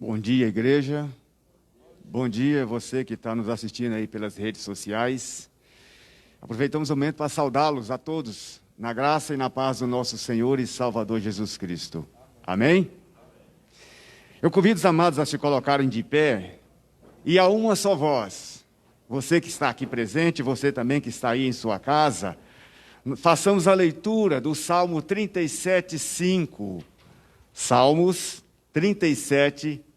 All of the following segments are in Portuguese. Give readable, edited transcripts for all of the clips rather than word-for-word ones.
Bom dia, igreja. Bom dia, você que está nos assistindo aí pelas redes sociais. Aproveitamos o momento para saudá-los a todos, na graça e na paz do nosso Senhor e Salvador Jesus Cristo. Amém? Eu convido os amados a se colocarem de pé e a uma só voz. Você que está aqui presente, você também que está aí em sua casa, façamos a leitura do Salmo 37:5. Salmos 37:5.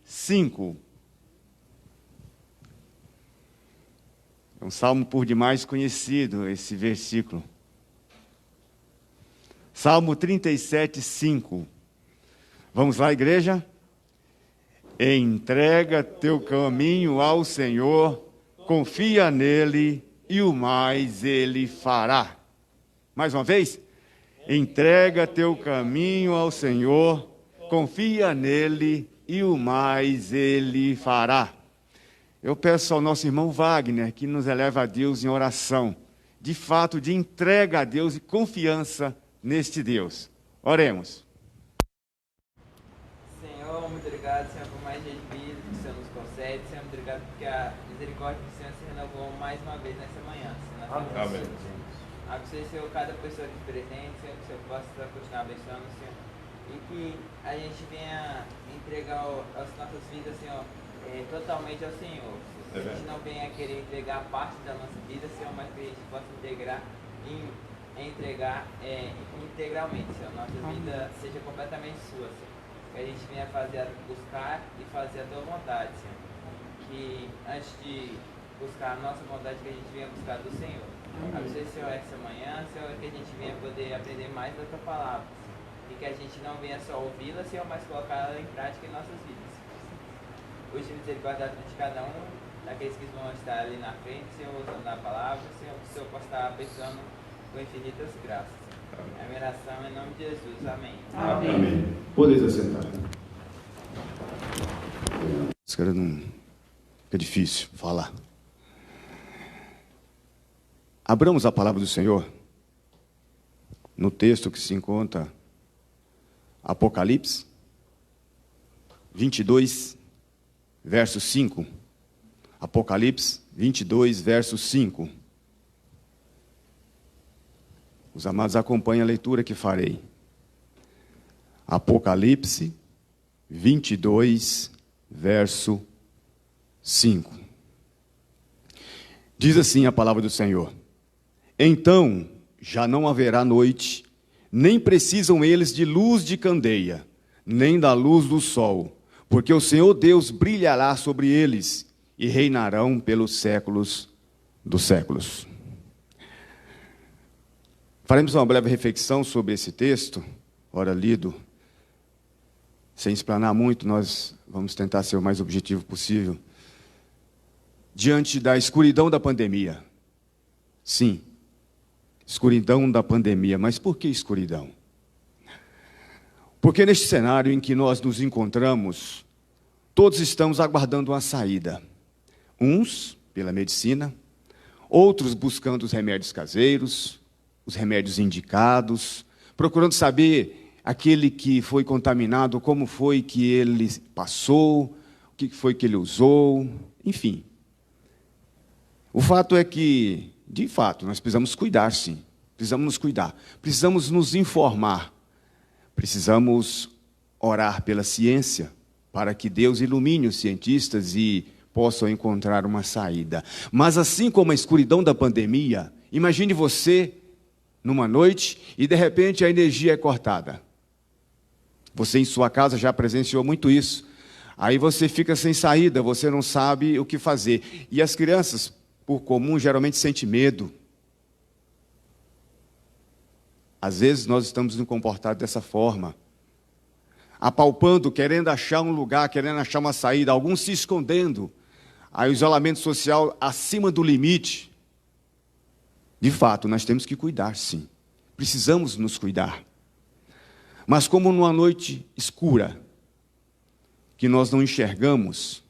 É um salmo por demais conhecido, esse versículo. Salmo 37:5. Vamos lá, igreja? Entrega teu caminho ao Senhor, confia nele e o mais ele fará. Mais uma vez. Entrega teu caminho ao Senhor, confia nele e o mais ele fará. Eu peço ao nosso irmão Wagner que nos eleva a Deus em oração, de fato de entrega a Deus e confiança neste Deus. Oremos. Senhor, muito obrigado, Senhor, por mais dias de vida que o Senhor nos concede. Senhor, muito obrigado porque a misericórdia do Senhor se renovou mais uma vez nessa manhã, Senhor. Amém. Abençoe, Senhor, cada pessoa aqui presente, Senhor, que o Senhor possa continuar abençoando, Senhor. E que a gente venha entregar as nossas vidas, Senhor, totalmente ao Senhor. A gente não venha querer entregar parte da nossa vida, Senhor, mas que a gente possa entregar integralmente, Senhor. Nossa vida seja completamente sua, Senhor. Que a gente venha buscar e fazer a tua vontade, Senhor. Que antes de buscar a nossa vontade, que a gente venha buscar do Senhor. Abençoe, Senhor, essa manhã, Senhor, que a gente venha poder aprender mais da tua palavra. E que a gente não venha só ouvi-la, Senhor, mas colocá-la em prática em nossas vidas. Hoje, misericórdia de cada um, daqueles que vão estar ali na frente, Senhor, usando a palavra, Senhor, que o Senhor possa estar abençoando com infinitas graças. A minha oração é em nome de Jesus. Amém. Amém. Podeis assentar. Esse cara não... É difícil falar. Abramos a palavra do Senhor no texto que se encontra Apocalipse 22, verso 5. Apocalipse 22, verso 5. Os amados acompanhem a leitura que farei. Apocalipse 22, verso 5. Diz assim a palavra do Senhor: então já não haverá noite, nem precisam eles de luz de candeia, nem da luz do sol, porque o Senhor Deus brilhará sobre eles e reinarão pelos séculos dos séculos. Faremos uma breve reflexão sobre esse texto, ora lido. Sem explanar muito, nós vamos tentar ser o mais objetivo possível. Diante da escuridão da pandemia. Sim, escuridão da pandemia. Mas por que escuridão? Porque neste cenário em que nós nos encontramos, todos estamos aguardando uma saída. Uns pela medicina, outros buscando os remédios caseiros, os remédios indicados, procurando saber aquele que foi contaminado, como foi que ele passou, o que foi que ele usou, enfim. O fato é que, de fato, nós precisamos cuidar, sim. Precisamos nos cuidar. Precisamos nos informar. Precisamos orar pela ciência, para que Deus ilumine os cientistas e possam encontrar uma saída. Mas assim como a escuridão da pandemia, imagine você numa noite e de repente a energia é cortada. Você em sua casa já presenciou muito isso. Aí você fica sem saída, você não sabe o que fazer. E as crianças, por comum, geralmente sentem medo. Às vezes nós estamos nos comportando dessa forma. Apalpando, querendo achar um lugar, querendo achar uma saída, alguns se escondendo. Aí o isolamento social acima do limite. De fato, nós temos que cuidar, sim. Precisamos nos cuidar. Mas como numa noite escura, que nós não enxergamos,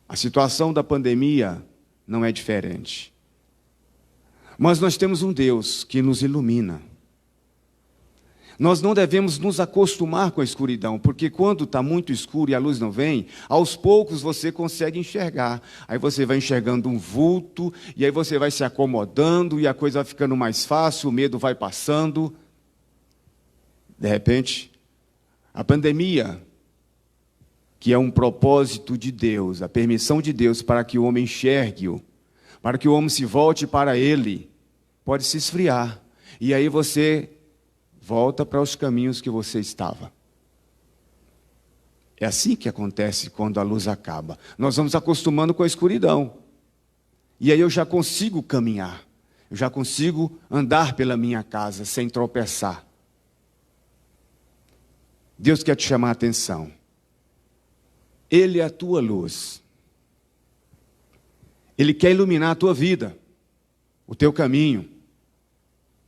a situação da pandemia não é diferente. Mas nós temos um Deus que nos ilumina. Nós não devemos nos acostumar com a escuridão, porque quando está muito escuro e a luz não vem, aos poucos você consegue enxergar. Aí você vai enxergando um vulto, e aí você vai se acomodando, e a coisa vai ficando mais fácil, o medo vai passando. De repente, a pandemia, que é um propósito de Deus, a permissão de Deus para que o homem enxergue-o, para que o homem se volte para Ele, pode se esfriar. E aí você volta para os caminhos que você estava. É assim que acontece quando a luz acaba. Nós vamos acostumando com a escuridão. E aí eu já consigo caminhar. Eu já consigo andar pela minha casa sem tropeçar. Deus quer te chamar a atenção. Ele é a tua luz. Ele quer iluminar a tua vida, o teu caminho.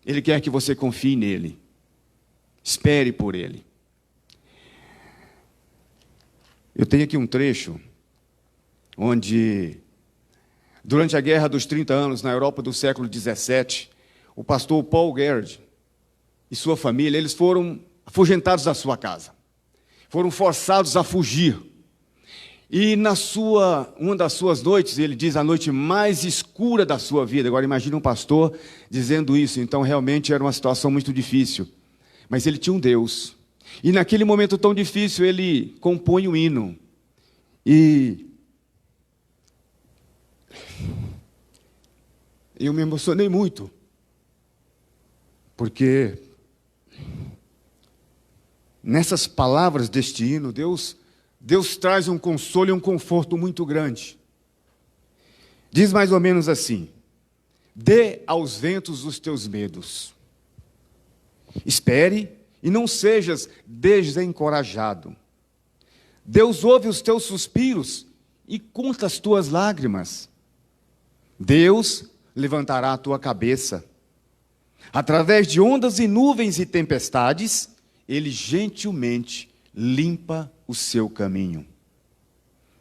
Ele quer que você confie nele. Espere por ele. Eu tenho aqui um trecho onde, durante a Guerra dos 30 anos, na Europa do século 17, o pastor Paul Gerd e sua família, eles foram afugentados da sua casa. Foram forçados a fugir. E uma das suas noites, ele diz, a noite mais escura da sua vida. Agora imagine um pastor dizendo isso. Então realmente era uma situação muito difícil. Mas ele tinha um Deus. E naquele momento tão difícil, ele compõe um hino. E eu me emocionei muito. Porque nessas palavras deste hino, Deus traz um consolo e um conforto muito grande. Diz mais ou menos assim: dê aos ventos os teus medos. Espere e não sejas desencorajado. Deus ouve os teus suspiros e conta as tuas lágrimas. Deus levantará a tua cabeça. Através de ondas e nuvens e tempestades, Ele gentilmente limpa o seu caminho.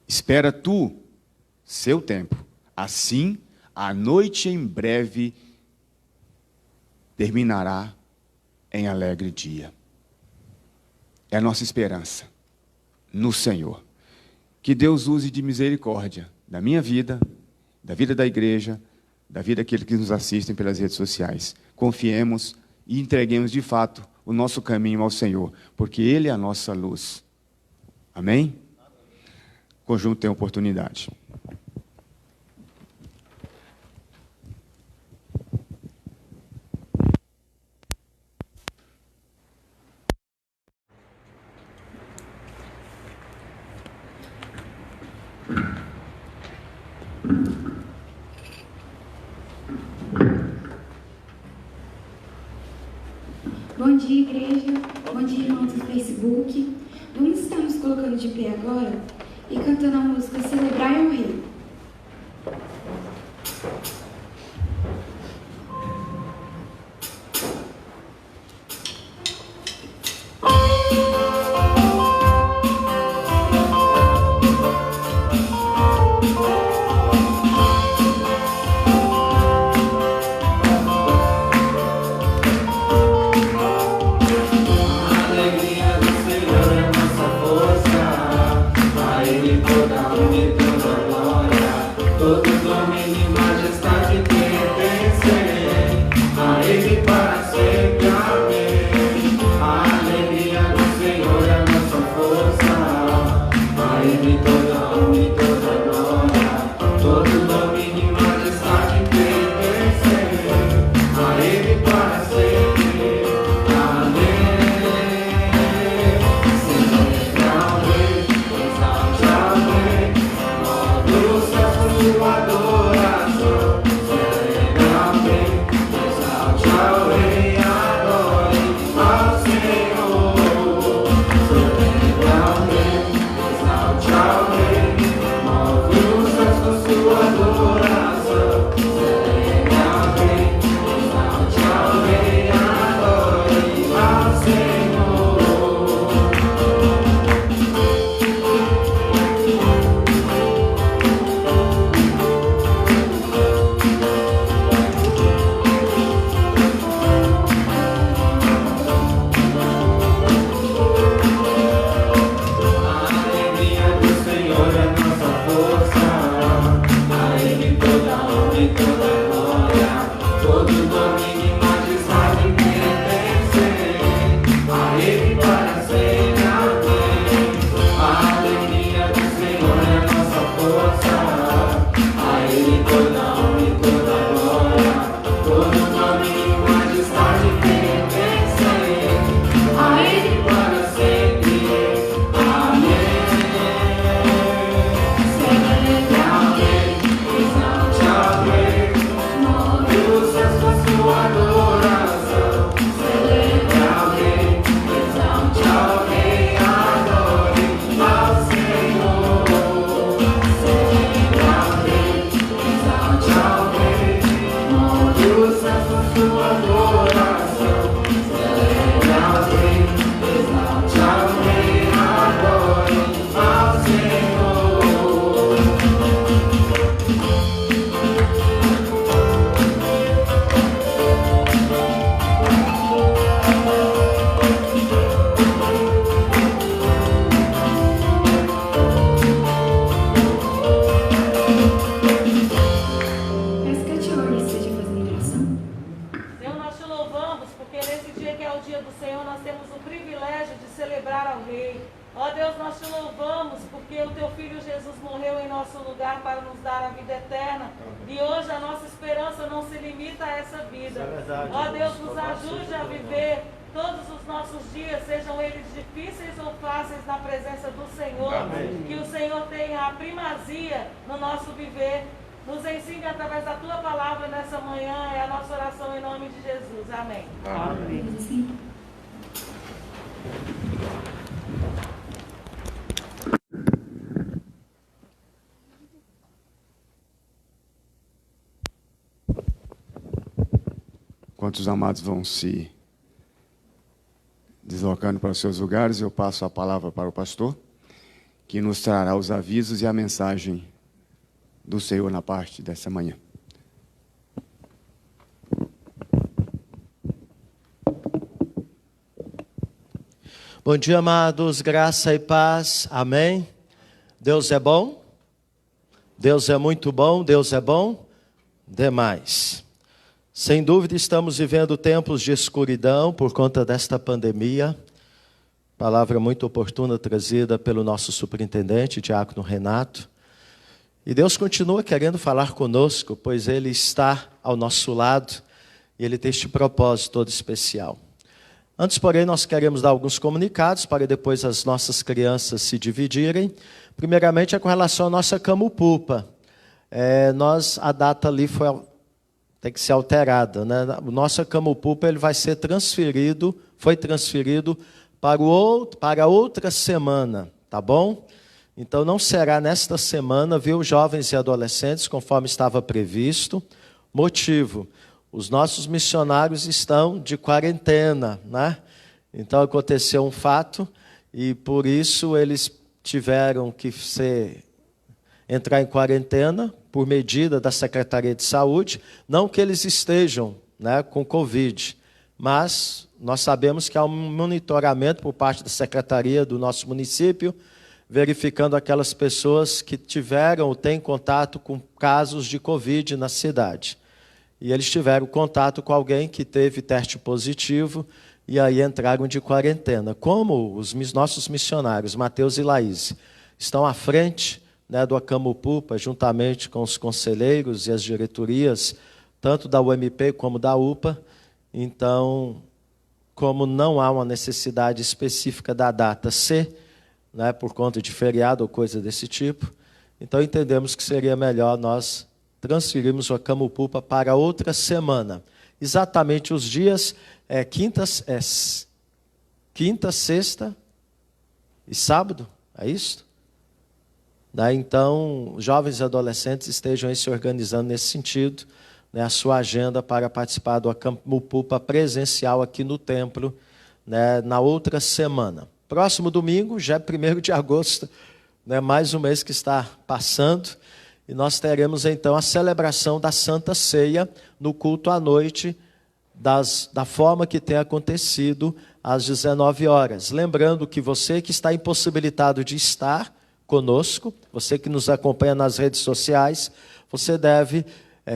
Espera tu seu tempo. Assim, a noite em breve terminará em alegre dia. É a nossa esperança no Senhor. Que Deus use de misericórdia da minha vida, da vida da igreja, da vida daqueles que nos assistem pelas redes sociais. Confiemos e entreguemos de fato o nosso caminho ao Senhor, porque Ele é a nossa luz. Amém? O conjunto tem oportunidade. Bom dia, igreja. Bom dia, irmãos do Facebook. Vamos estar nos colocando de pé agora e cantando a música Celebrai ao Rei. Toda a honra e toda a glória. Enquanto os amados vão se deslocando para os seus lugares, eu passo a palavra para o pastor, que nos trará os avisos e a mensagem do Senhor na parte dessa manhã. Bom dia, amados, graça e paz, amém? Deus é bom? Deus é muito bom, Deus é bom demais. Sem dúvida estamos vivendo tempos de escuridão por conta desta pandemia. Palavra muito oportuna trazida pelo nosso superintendente, diácono Renato. E Deus continua querendo falar conosco, pois Ele está ao nosso lado e Ele tem este propósito todo especial. Antes, porém, nós queremos dar alguns comunicados para depois as nossas crianças se dividirem. Primeiramente é com relação à nossa Camupupa. A data ali tem que ser alterada, né? O nosso Camupupa ele vai ser transferido, foi transferido para outra semana, tá bom? Então não será nesta semana, viu, jovens e adolescentes, conforme estava previsto. Motivo: os nossos missionários estão de quarentena, né? Então aconteceu um fato e por isso eles tiveram que entrar em quarentena por medida da Secretaria de Saúde. Não que eles estejam, né, com Covid, mas nós sabemos que há um monitoramento por parte da Secretaria do nosso município, verificando aquelas pessoas que tiveram ou têm contato com casos de Covid na cidade. E eles tiveram contato com alguém que teve teste positivo e aí entraram de quarentena. Como os nossos missionários, Mateus e Laís, estão à frente, né, do Acamupupa, juntamente com os conselheiros e as diretorias, tanto da UMP como da UPA, então, como não há uma necessidade específica da data C, né, por conta de feriado ou coisa desse tipo, então entendemos que seria melhor nós transferirmos o Acamupupa para outra semana. Exatamente os dias quinta, sexta e sábado, é isso? Então, jovens e adolescentes estejam aí se organizando nesse sentido, né, a sua agenda para participar do Acamupupa presencial aqui no templo, né, na outra semana. Próximo domingo, já é 1º de agosto, né, mais um mês que está passando, e nós teremos então a celebração da Santa Ceia no culto à noite, da forma que tem acontecido às 19 horas. Lembrando que você que está impossibilitado de estar conosco, você que nos acompanha nas redes sociais, você deve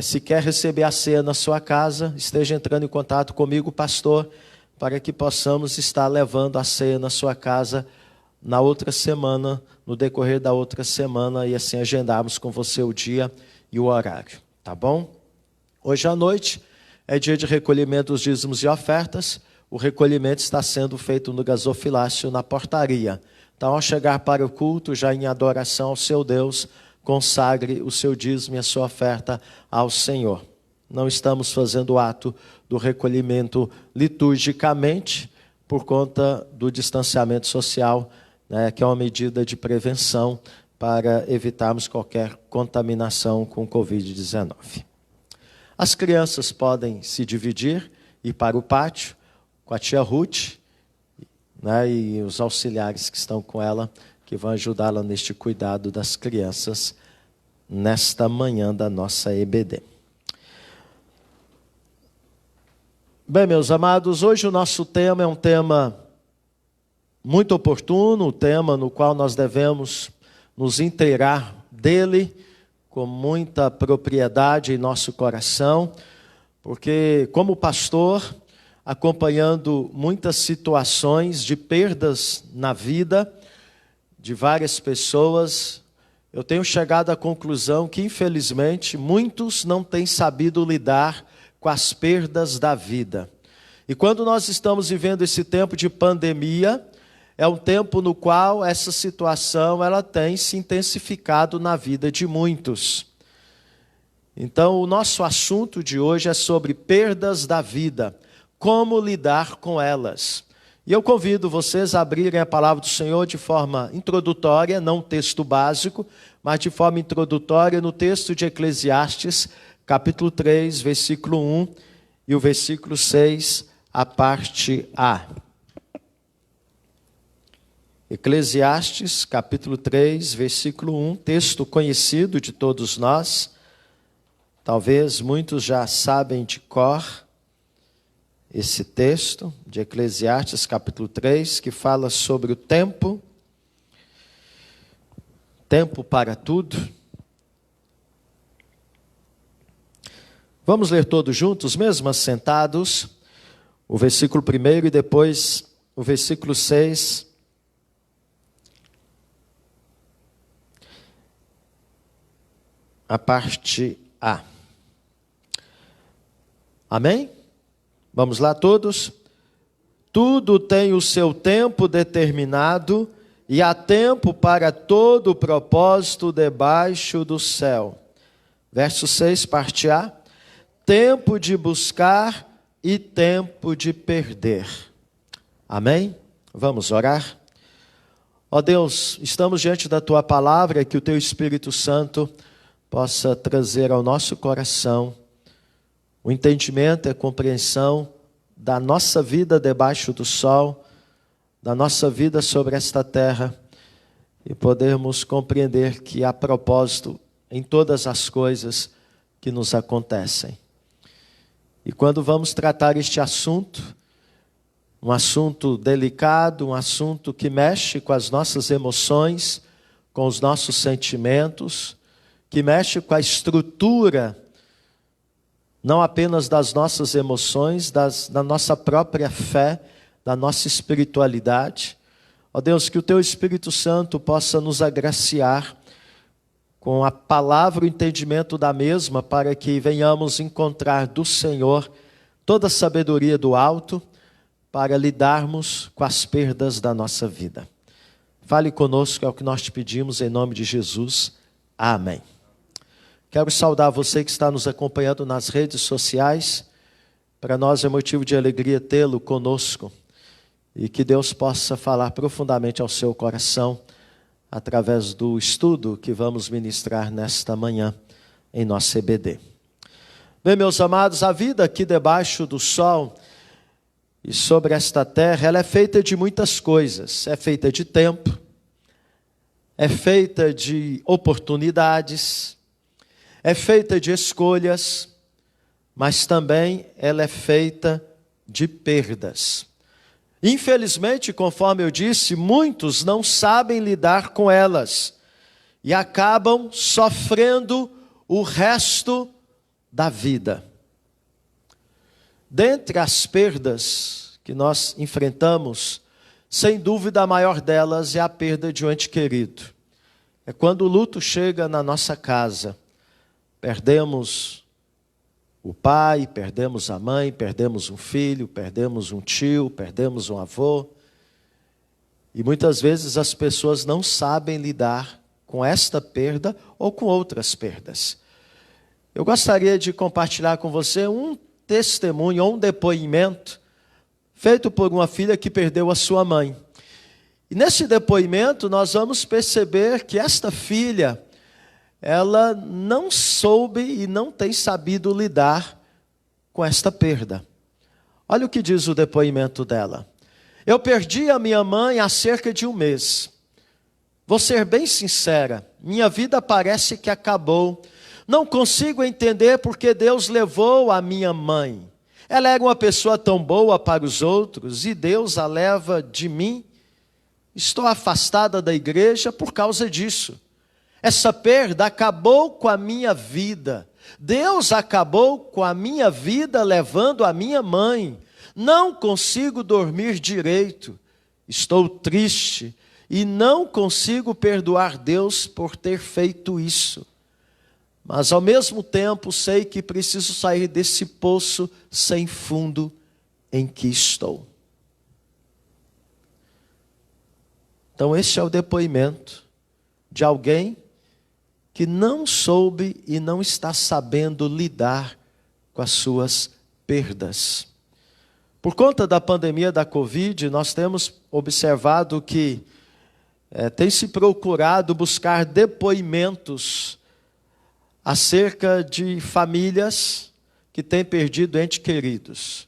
Se quer receber a ceia na sua casa, esteja entrando em contato comigo, pastor, para que possamos estar levando a ceia na sua casa na outra semana, no decorrer da outra semana, e assim agendarmos com você o dia e o horário, tá bom? Hoje à noite é dia de recolhimento dos dízimos e ofertas. O recolhimento está sendo feito no gasofilácio, na portaria. Então, ao chegar para o culto, já em adoração ao seu Deus, consagre o seu dízimo e a sua oferta ao Senhor. Não estamos fazendo o ato do recolhimento liturgicamente, por conta do distanciamento social, né, que é uma medida de prevenção para evitarmos qualquer contaminação com Covid-19. As crianças podem se dividir, ir para o pátio com a tia Ruth, né, e os auxiliares que estão com ela, que vão ajudá-la neste cuidado das crianças nesta manhã da nossa EBD. Bem, meus amados, hoje o nosso tema é um tema muito oportuno, um tema no qual nós devemos nos inteirar dele com muita propriedade em nosso coração, porque como pastor, acompanhando muitas situações de perdas na vida de várias pessoas, eu tenho chegado à conclusão que, infelizmente, muitos não têm sabido lidar com as perdas da vida. E quando nós estamos vivendo esse tempo de pandemia, é um tempo no qual essa situação ela tem se intensificado na vida de muitos. Então, o nosso assunto de hoje é sobre perdas da vida, como lidar com elas. E eu convido vocês a abrirem a palavra do Senhor de forma introdutória, não texto básico, mas de forma introdutória no texto de Eclesiastes, capítulo 3, versículo 1 e o versículo 6, a parte A. Eclesiastes, capítulo 3, versículo 1, texto conhecido de todos nós. Talvez muitos já sabem de cor esse texto de Eclesiastes, capítulo 3, que fala sobre o tempo para tudo. Vamos ler todos juntos, mesmo assentados, o versículo 1 e depois o versículo 6. A parte A. Amém? Vamos lá todos? Tudo tem o seu tempo determinado e há tempo para todo o propósito debaixo do céu. Verso 6, parte A. Tempo de buscar e tempo de perder. Amém? Vamos orar? Ó Deus, estamos diante da Tua palavra, que o Teu Espírito Santo possa trazer ao nosso coração o entendimento e a compreensão da nossa vida debaixo do sol, da nossa vida sobre esta terra, e podermos compreender que há propósito em todas as coisas que nos acontecem. E quando vamos tratar este assunto, um assunto delicado, um assunto que mexe com as nossas emoções, com os nossos sentimentos, que mexe com a estrutura, não apenas das nossas emoções, da nossa própria fé, da nossa espiritualidade. Ó Deus, que o Teu Espírito Santo possa nos agraciar com a palavra, o entendimento da mesma, para que venhamos encontrar do Senhor toda a sabedoria do alto, para lidarmos com as perdas da nossa vida. Fale conosco, é o que nós te pedimos, em nome de Jesus. Amém. Quero saudar você que está nos acompanhando nas redes sociais. Para nós é motivo de alegria tê-lo conosco. E que Deus possa falar profundamente ao seu coração através do estudo que vamos ministrar nesta manhã em nossa EBD. Bem, meus amados, a vida aqui debaixo do sol e sobre esta terra, ela é feita de muitas coisas. É feita de tempo, é feita de oportunidades, é feita de escolhas, mas também ela é feita de perdas. Infelizmente, conforme eu disse, muitos não sabem lidar com elas e acabam sofrendo o resto da vida. Dentre as perdas que nós enfrentamos, sem dúvida a maior delas é a perda de um ente querido. É quando o luto chega na nossa casa. Perdemos o pai, perdemos a mãe, perdemos um filho, perdemos um tio, perdemos um avô. E muitas vezes as pessoas não sabem lidar com esta perda ou com outras perdas. Eu gostaria de compartilhar com você um testemunho ou um depoimento feito por uma filha que perdeu a sua mãe. E nesse depoimento nós vamos perceber que esta filha, ela não soube e não tem sabido lidar com esta perda. Olha o que diz o depoimento dela. Eu perdi a minha mãe há cerca de um mês. Vou ser bem sincera, minha vida parece que acabou. Não consigo entender porque Deus levou a minha mãe. Ela era uma pessoa tão boa para os outros e Deus a leva de mim. Estou afastada da igreja por causa disso. Essa perda acabou com a minha vida. Deus acabou com a minha vida levando a minha mãe. Não consigo dormir direito. Estou triste e não consigo perdoar Deus por ter feito isso. Mas ao mesmo tempo sei que preciso sair desse poço sem fundo em que estou. Então este é o depoimento de alguém que não soube e não está sabendo lidar com as suas perdas. Por conta da pandemia da Covid, nós temos observado que tem se procurado buscar depoimentos acerca de famílias que têm perdido entes queridos.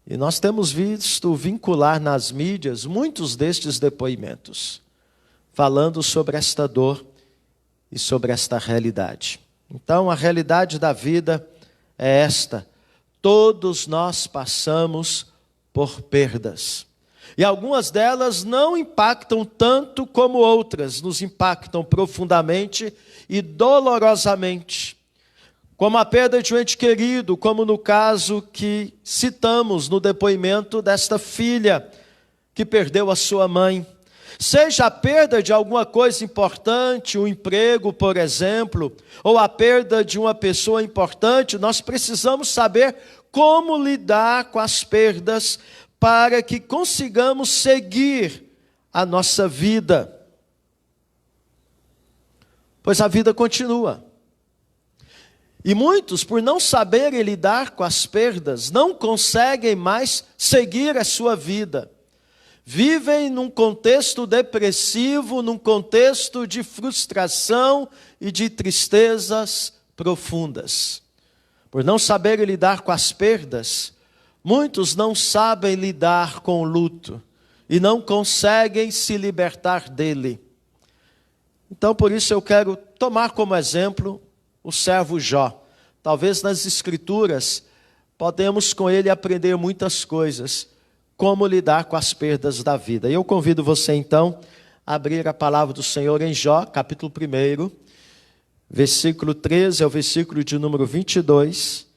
E nós temos visto vincular nas mídias muitos destes depoimentos, falando sobre esta dor e sobre esta realidade. Então, a realidade da vida é esta. Todos nós passamos por perdas. E algumas delas não impactam tanto como outras, nos impactam profundamente e dolorosamente. Como a perda de um ente querido, como no caso que citamos no depoimento desta filha que perdeu a sua mãe. Seja a perda de alguma coisa importante, um emprego, por exemplo, ou a perda de uma pessoa importante, nós precisamos saber como lidar com as perdas para que consigamos seguir a nossa vida. Pois a vida continua. E muitos, por não saberem lidar com as perdas, não conseguem mais seguir a sua vida. Vivem num contexto depressivo, num contexto de frustração e de tristezas profundas. Por não saberem lidar com as perdas, muitos não sabem lidar com o luto e não conseguem se libertar dele. Então, por isso eu quero tomar como exemplo o servo Jó. Talvez nas Escrituras podemos com ele aprender muitas coisas, como lidar com as perdas da vida. E eu convido você então a abrir a palavra do Senhor em Jó, capítulo 1, versículo 13 ao versículo de número 22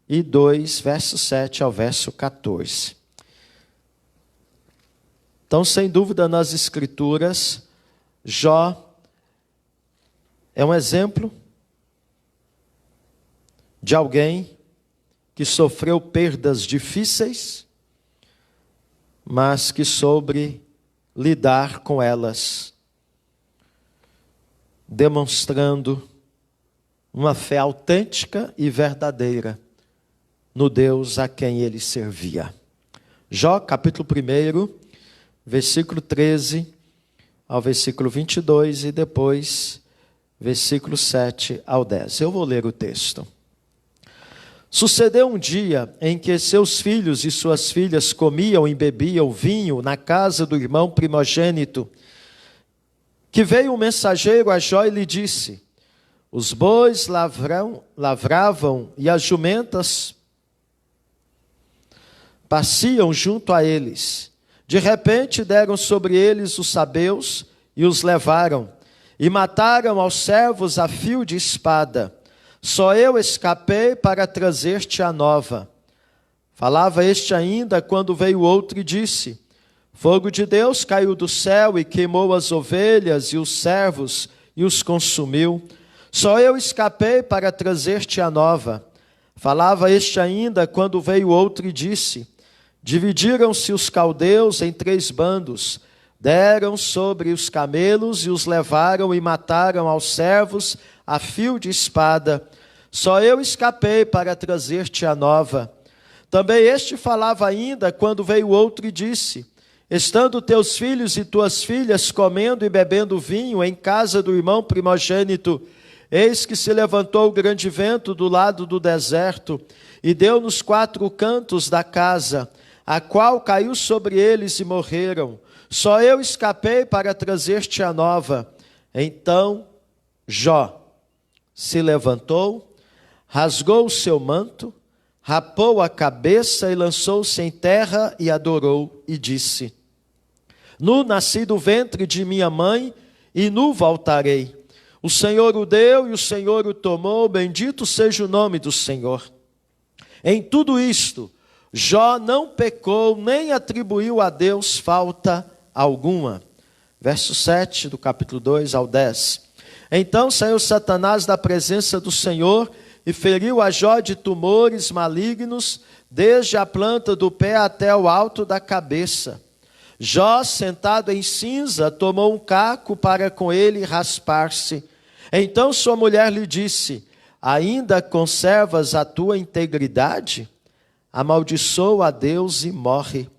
e 2, verso 7 ao verso 14. Então, sem dúvida, nas Escrituras, Jó é um exemplo de alguém que sofreu perdas difíceis, mas que soube lidar com elas, demonstrando uma fé autêntica e verdadeira no Deus a quem ele servia. Jó, capítulo 1, versículo 13 ao versículo 22 e depois versículo 7 ao 10. Eu vou ler o texto. Sucedeu um dia em que seus filhos e suas filhas comiam e bebiam vinho na casa do irmão primogênito, que veio um mensageiro a Jó e lhe disse: os bois lavravam e as jumentas pasciam junto a eles. De repente deram sobre eles os sabeus e os levaram, e mataram aos servos a fio de espada. Só eu escapei para trazer-te a nova. Falava este ainda quando veio outro e disse: fogo de Deus caiu do céu e queimou as ovelhas e os servos e os consumiu. Só eu escapei para trazer-te a nova. Falava este ainda quando veio outro e disse: dividiram-se os caldeus em 3 bandos, deram sobre os camelos e os levaram e mataram aos servos a fio de espada. Só eu escapei para trazer-te a nova. Também este falava ainda quando veio outro e disse: estando teus filhos e tuas filhas comendo e bebendo vinho em casa do irmão primogênito, eis que se levantou grande vento do lado do deserto e deu nos 4 cantos da casa, a qual caiu sobre eles e morreram. Só eu escapei para trazer-te a nova. Então Jó se levantou, rasgou o seu manto, rapou a cabeça e lançou-se em terra e adorou e disse: nu nasci do ventre de minha mãe e nu voltarei. O Senhor o deu e o Senhor o tomou, bendito seja o nome do Senhor. Em tudo isto, Jó não pecou, nem atribuiu a Deus falta alguma. Verso 7 do capítulo 2 ao 10. Então saiu Satanás da presença do Senhor e feriu a Jó de tumores malignos, desde a planta do pé até o alto da cabeça. Jó, sentado em cinza, tomou um caco para com ele raspar-se. Então sua mulher lhe disse: ainda conservas a tua integridade? Amaldiçoa a Deus e morre.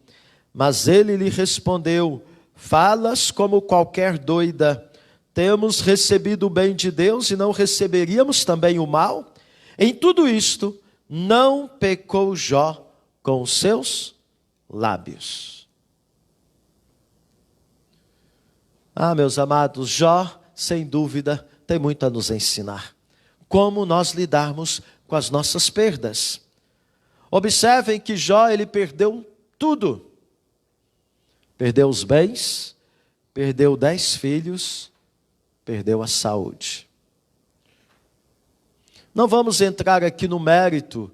Mas ele lhe respondeu: falas como qualquer doida. Temos recebido o bem de Deus e não receberíamos também o mal? Em tudo isto, não pecou Jó com os seus lábios. Meus amados, Jó, sem dúvida, tem muito a nos ensinar. Como nós lidarmos com as nossas perdas. Observem que Jó, ele perdeu tudo. Perdeu os bens, perdeu 10 filhos, perdeu a saúde. Não vamos entrar aqui no mérito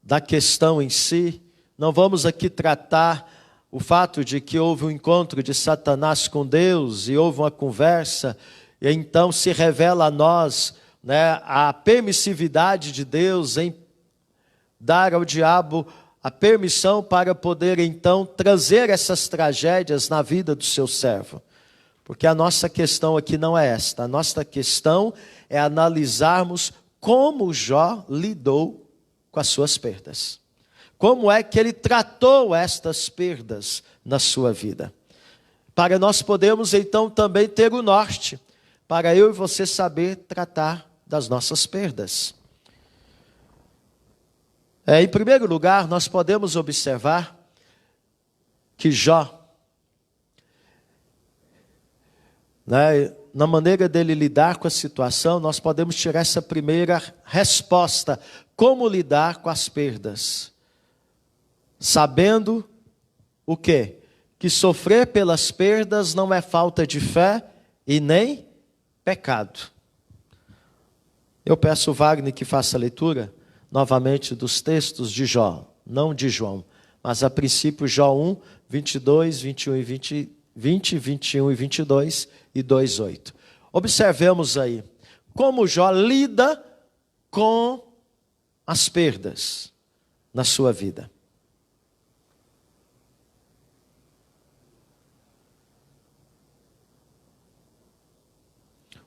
da questão em si, não vamos aqui tratar o fato de que houve um encontro de Satanás com Deus e houve uma conversa, e então se revela a nós, a permissividade de Deus em dar ao diabo a permissão para poder então trazer essas tragédias na vida do seu servo. Porque a nossa questão aqui não é esta, a nossa questão é analisarmos como Jó lidou com as suas perdas. Como é que ele tratou estas perdas na sua vida. Para nós podermos então também ter o norte, para eu e você saber tratar das nossas perdas. Em primeiro lugar, nós podemos observar que Jó, na maneira dele lidar com a situação, nós podemos tirar essa primeira resposta. Como lidar com as perdas? Sabendo o quê? Que sofrer pelas perdas não é falta de fé e nem pecado. Eu peço ao Wagner que faça a leitura novamente dos textos de Jó, não de João, mas a princípio Jó 1, 22, 21 e 20, 21 e 22 e 2:8. Observemos aí como Jó lida com as perdas na sua vida.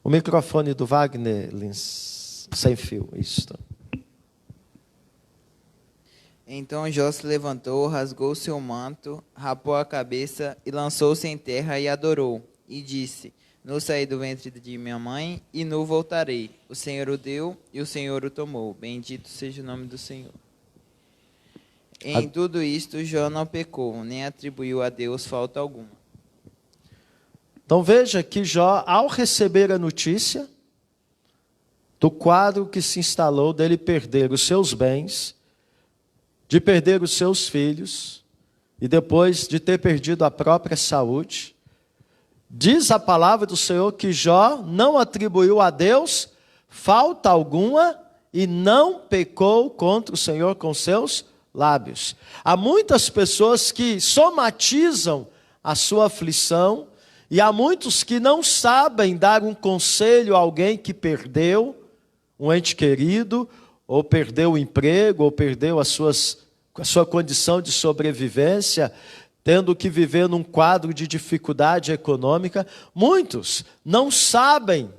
O microfone do Wagner, Lins, sem fio, isso. Então Jó se levantou, rasgou seu manto, rapou a cabeça e lançou-se em terra e adorou. E disse: nu saí do ventre de minha mãe e nu voltarei. O Senhor o deu e o Senhor o tomou. Bendito seja o nome do Senhor. Em tudo isto Jó não pecou, nem atribuiu a Deus falta alguma. Então veja que Jó, ao receber a notícia do quadro que se instalou dele perder os seus bens, de perder os seus filhos, e depois de ter perdido a própria saúde, diz a palavra do Senhor que Jó não atribuiu a Deus falta alguma e não pecou contra o Senhor com seus lábios. Há muitas pessoas que somatizam a sua aflição, e há muitos que não sabem dar um conselho a alguém que perdeu um ente querido, ou perdeu o emprego, ou perdeu a sua condição de sobrevivência, tendo que viver num quadro de dificuldade econômica. Muitos não sabem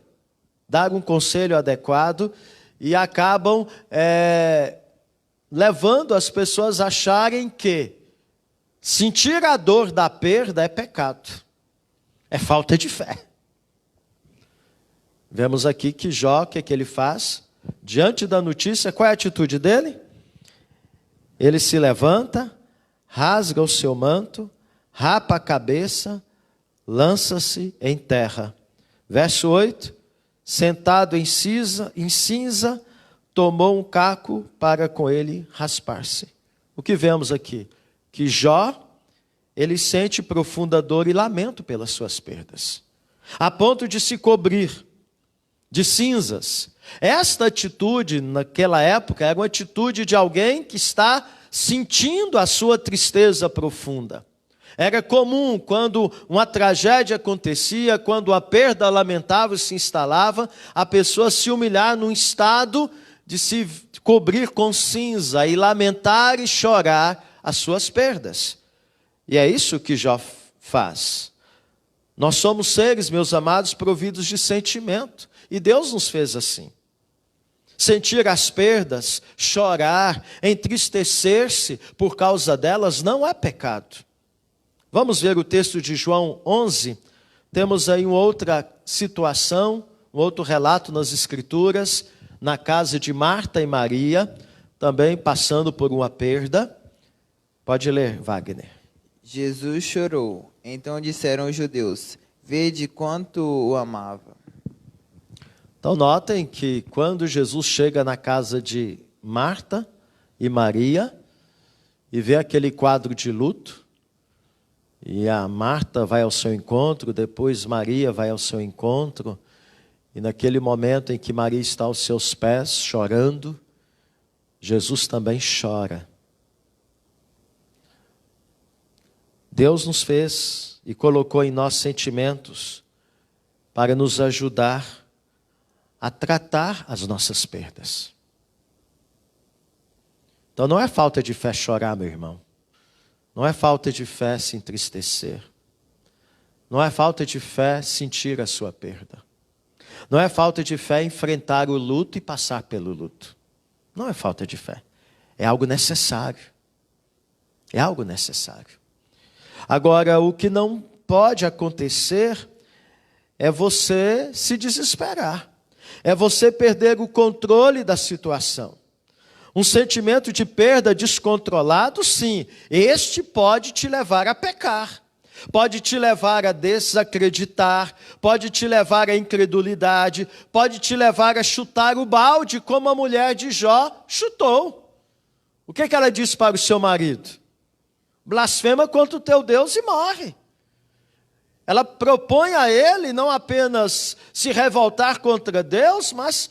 dar um conselho adequado e acabam levando as pessoas a acharem que sentir a dor da perda é pecado, é falta de fé. Vemos aqui que Jó, o que é que ele faz? Diante da notícia, qual é a atitude dele? Ele se levanta, rasga o seu manto, rapa a cabeça, lança-se em terra. Verso 8, sentado em cinza, tomou um caco para com ele raspar-se. O que vemos aqui? Que Jó, ele sente profunda dor e lamento pelas suas perdas, a ponto de se cobrir de cinzas. Esta atitude, naquela época, era uma atitude de alguém que está sentindo a sua tristeza profunda. Era comum, quando uma tragédia acontecia, quando a perda lamentável se instalava, a pessoa se humilhar num estado de se cobrir com cinza e lamentar e chorar as suas perdas. E é isso que Jó faz. Nós somos seres, meus amados, providos de sentimento. E Deus nos fez assim. Sentir as perdas, chorar, entristecer-se por causa delas não é pecado. Vamos ver o texto de João 11. Temos aí uma outra situação, um outro relato nas Escrituras, na casa de Marta e Maria, também passando por uma perda. Pode ler, Wagner. Jesus chorou. Então disseram os judeus: vede quanto o amava. Então notem que quando Jesus chega na casa de Marta e Maria e vê aquele quadro de luto, e a Marta vai ao seu encontro, depois Maria vai ao seu encontro, e naquele momento em que Maria está aos seus pés chorando, Jesus também chora. Deus nos fez e colocou em nós sentimentos para nos ajudar a tratar as nossas perdas. Então não é falta de fé chorar, meu irmão. Não é falta de fé se entristecer. Não é falta de fé sentir a sua perda. Não é falta de fé enfrentar o luto e passar pelo luto. Não é falta de fé. É algo necessário. É algo necessário. Agora, o que não pode acontecer é você se desesperar. É você perder o controle da situação. Um sentimento de perda descontrolado, sim, este pode te levar a pecar. Pode te levar a desacreditar, pode te levar à incredulidade, pode te levar a chutar o balde, como a mulher de Jó chutou. O que ela disse para o seu marido? Blasfema contra o teu Deus e morre. Ela propõe a ele não apenas se revoltar contra Deus, mas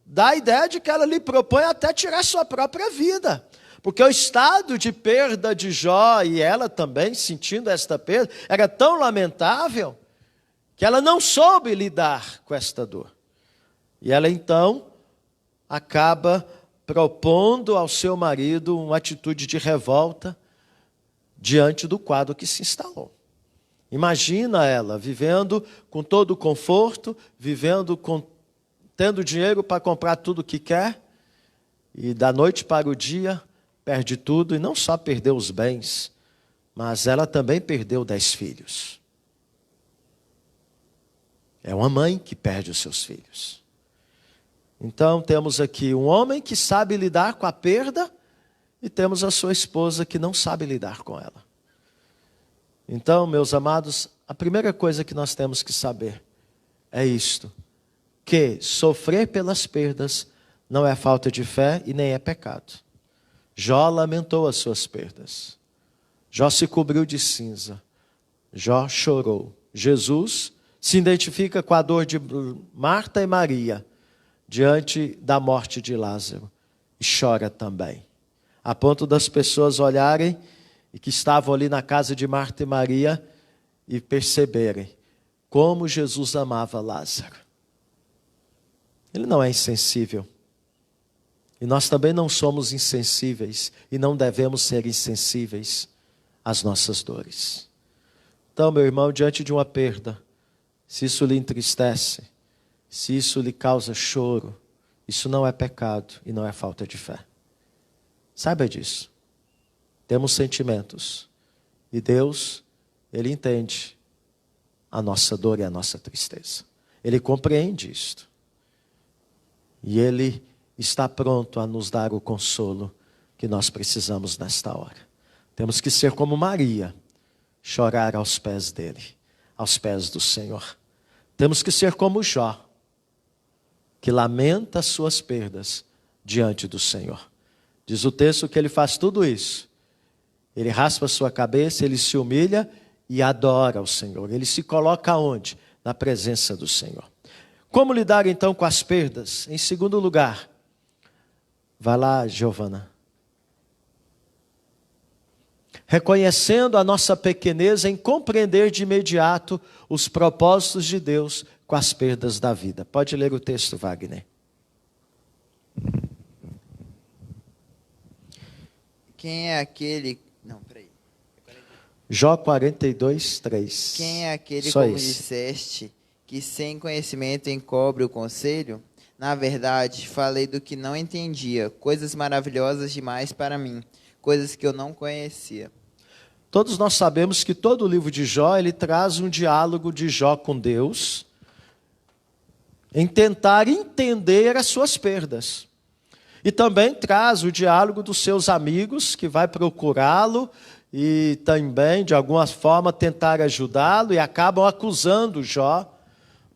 dá a ideia de que ela lhe propõe até tirar sua própria vida. Porque o estado de perda de Jó, e ela também sentindo esta perda, era tão lamentável, que ela não soube lidar com esta dor. E ela então acaba propondo ao seu marido uma atitude de revolta diante do quadro que se instalou. Imagina ela vivendo com todo o conforto, tendo dinheiro para comprar tudo o que quer, e da noite para o dia perde tudo, e não só perdeu os bens, mas ela também perdeu 10 filhos. É uma mãe que perde os seus filhos. Então temos aqui um homem que sabe lidar com a perda, e temos a sua esposa que não sabe lidar com ela. Então, meus amados, a primeira coisa que nós temos que saber é isto: que sofrer pelas perdas não é falta de fé e nem é pecado. Jó lamentou as suas perdas. Jó se cobriu de cinza. Jó chorou. Jesus se identifica com a dor de Marta e Maria, diante da morte de Lázaro e chora também, a ponto das pessoas olharem e que estavam ali na casa de Marta e Maria e perceberem como Jesus amava Lázaro. Ele não é insensível. E nós também não somos insensíveis e não devemos ser insensíveis às nossas dores. Então, meu irmão, diante de uma perda, se isso lhe entristece, se isso lhe causa choro, isso não é pecado e não é falta de fé. Saiba disso. Temos sentimentos e Deus, Ele entende a nossa dor e a nossa tristeza. Ele compreende isto. E Ele está pronto a nos dar o consolo que nós precisamos nesta hora. Temos que ser como Maria, chorar aos pés dele, aos pés do Senhor. Temos que ser como Jó, que lamenta as suas perdas diante do Senhor. Diz o texto que ele faz tudo isso. Ele raspa a sua cabeça, ele se humilha e adora o Senhor. Ele se coloca onde? Na presença do Senhor. Como lidar então com as perdas? Em segundo lugar, vai lá, Giovana. Reconhecendo a nossa pequeneza em compreender de imediato os propósitos de Deus com as perdas da vida. Pode ler o texto, Wagner. Quem é aquele... Não, peraí. Jó 42, 3. Quem é aquele, só como esse. disseste, que sem conhecimento encobre o conselho? Na verdade, falei do que não entendia, coisas maravilhosas demais para mim, coisas que eu não conhecia. Todos nós sabemos que todo o livro de Jó, ele traz um diálogo de Jó com Deus, em tentar entender as suas perdas. E também traz o diálogo dos seus amigos, que vai procurá-lo e também, de alguma forma, tentar ajudá-lo e acabam acusando Jó,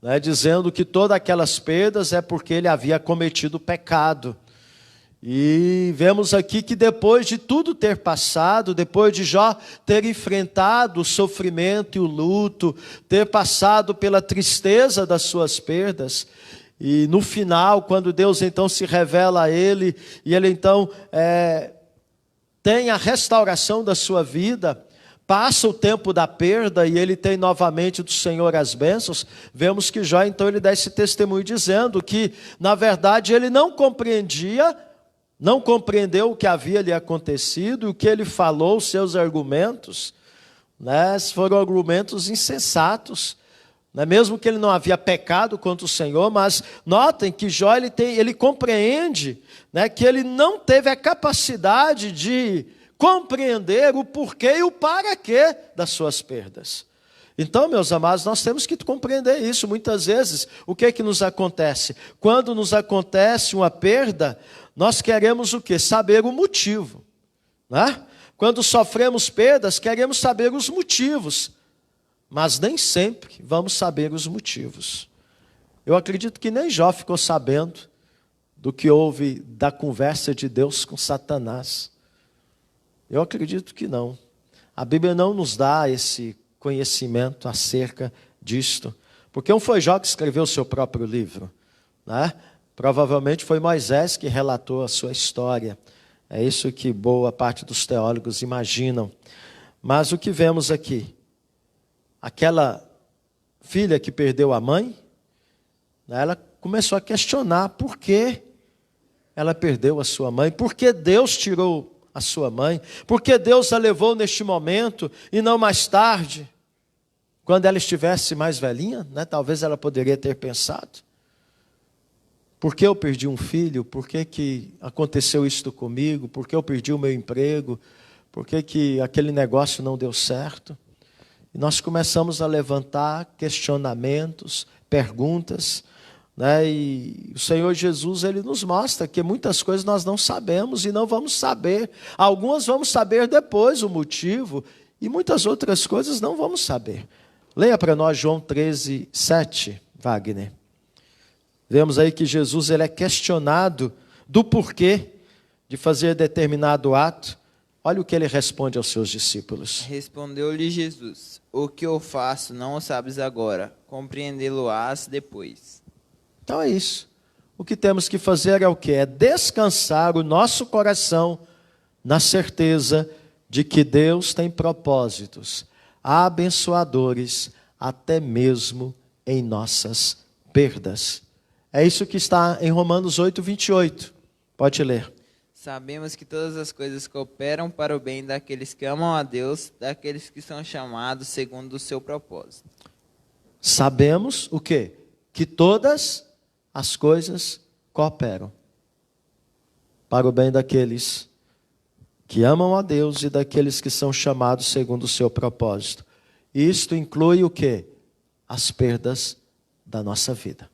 né, dizendo que todas aquelas perdas é porque ele havia cometido pecado. E vemos aqui que depois de tudo ter passado, depois de Jó ter enfrentado o sofrimento e o luto, ter passado pela tristeza das suas perdas, e no final, quando Deus então se revela a ele, e ele então tem a restauração da sua vida, passa o tempo da perda e ele tem novamente do Senhor as bênçãos, vemos que Jó então ele dá esse testemunho dizendo que na verdade ele não compreendeu o que havia lhe acontecido, o que ele falou, os seus argumentos, né, foram argumentos insensatos, né, mesmo que ele não havia pecado contra o Senhor, mas notem que Jó ele compreende, né, que ele não teve a capacidade de compreender o porquê e o para quê das suas perdas. Então, meus amados, nós temos que compreender isso. Muitas vezes, o que é que nos acontece? Quando nos acontece uma perda, nós queremos o quê? Saber o motivo, né? Quando sofremos perdas, queremos saber os motivos, mas nem sempre vamos saber os motivos. Eu acredito que nem Jó ficou sabendo do que houve da conversa de Deus com Satanás. Eu acredito que não. A Bíblia não nos dá esse conhecimento acerca disto, porque não foi Jó que escreveu o seu próprio livro, né? Provavelmente foi Moisés que relatou a sua história. É isso que boa parte dos teólogos imaginam. Mas o que vemos aqui? Aquela filha que perdeu a mãe, ela começou a questionar por que ela perdeu a sua mãe, por que Deus tirou a sua mãe, por que Deus a levou neste momento e não mais tarde, quando ela estivesse mais velhinha, né? Talvez ela poderia ter pensado. Por que eu perdi um filho? Por que aconteceu isto comigo? Por que eu perdi o meu emprego? Por que aquele negócio não deu certo? E nós começamos a levantar questionamentos, perguntas, né? E o Senhor Jesus, Ele nos mostra que muitas coisas nós não sabemos e não vamos saber. Algumas vamos saber depois o motivo e muitas outras coisas não vamos saber. Leia para nós João 13, 7, Wagner. Vemos aí que Jesus ele é questionado do porquê de fazer determinado ato. Olha o que ele responde aos seus discípulos. Respondeu-lhe Jesus: o que eu faço não o sabes agora, compreendê-lo-ás depois. Então é isso. o que temos que fazer é o quê? É descansar o nosso coração na certeza de que Deus tem propósitos abençoadores até mesmo em nossas perdas. É isso que está em Romanos 8, 28. Pode ler. Sabemos que todas as coisas cooperam para o bem daqueles que amam a Deus, daqueles que são chamados segundo o seu propósito. Sabemos o quê? Que todas as coisas cooperam para o bem daqueles que amam a Deus e daqueles que são chamados segundo o seu propósito. Isto inclui o quê? As perdas da nossa vida.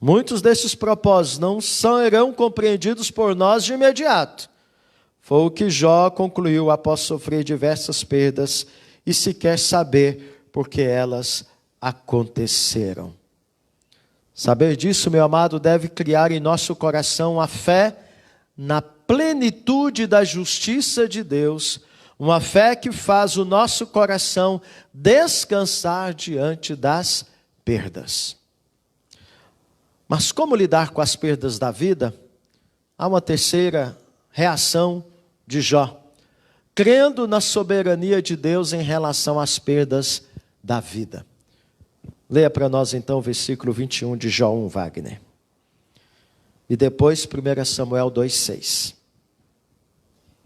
Muitos desses propósitos não serão compreendidos por nós de imediato. Foi o que Jó concluiu após sofrer diversas perdas e sequer saber por que elas aconteceram. Saber disso, meu amado, deve criar em nosso coração a fé na plenitude da justiça de Deus, uma fé que faz o nosso coração descansar diante das perdas. Mas como lidar com as perdas da vida? Há uma terceira reação de Jó, crendo na soberania de Deus em relação às perdas da vida. Leia para nós então o versículo 21 de Jó 1, Wagner. E depois 1 Samuel 2,6.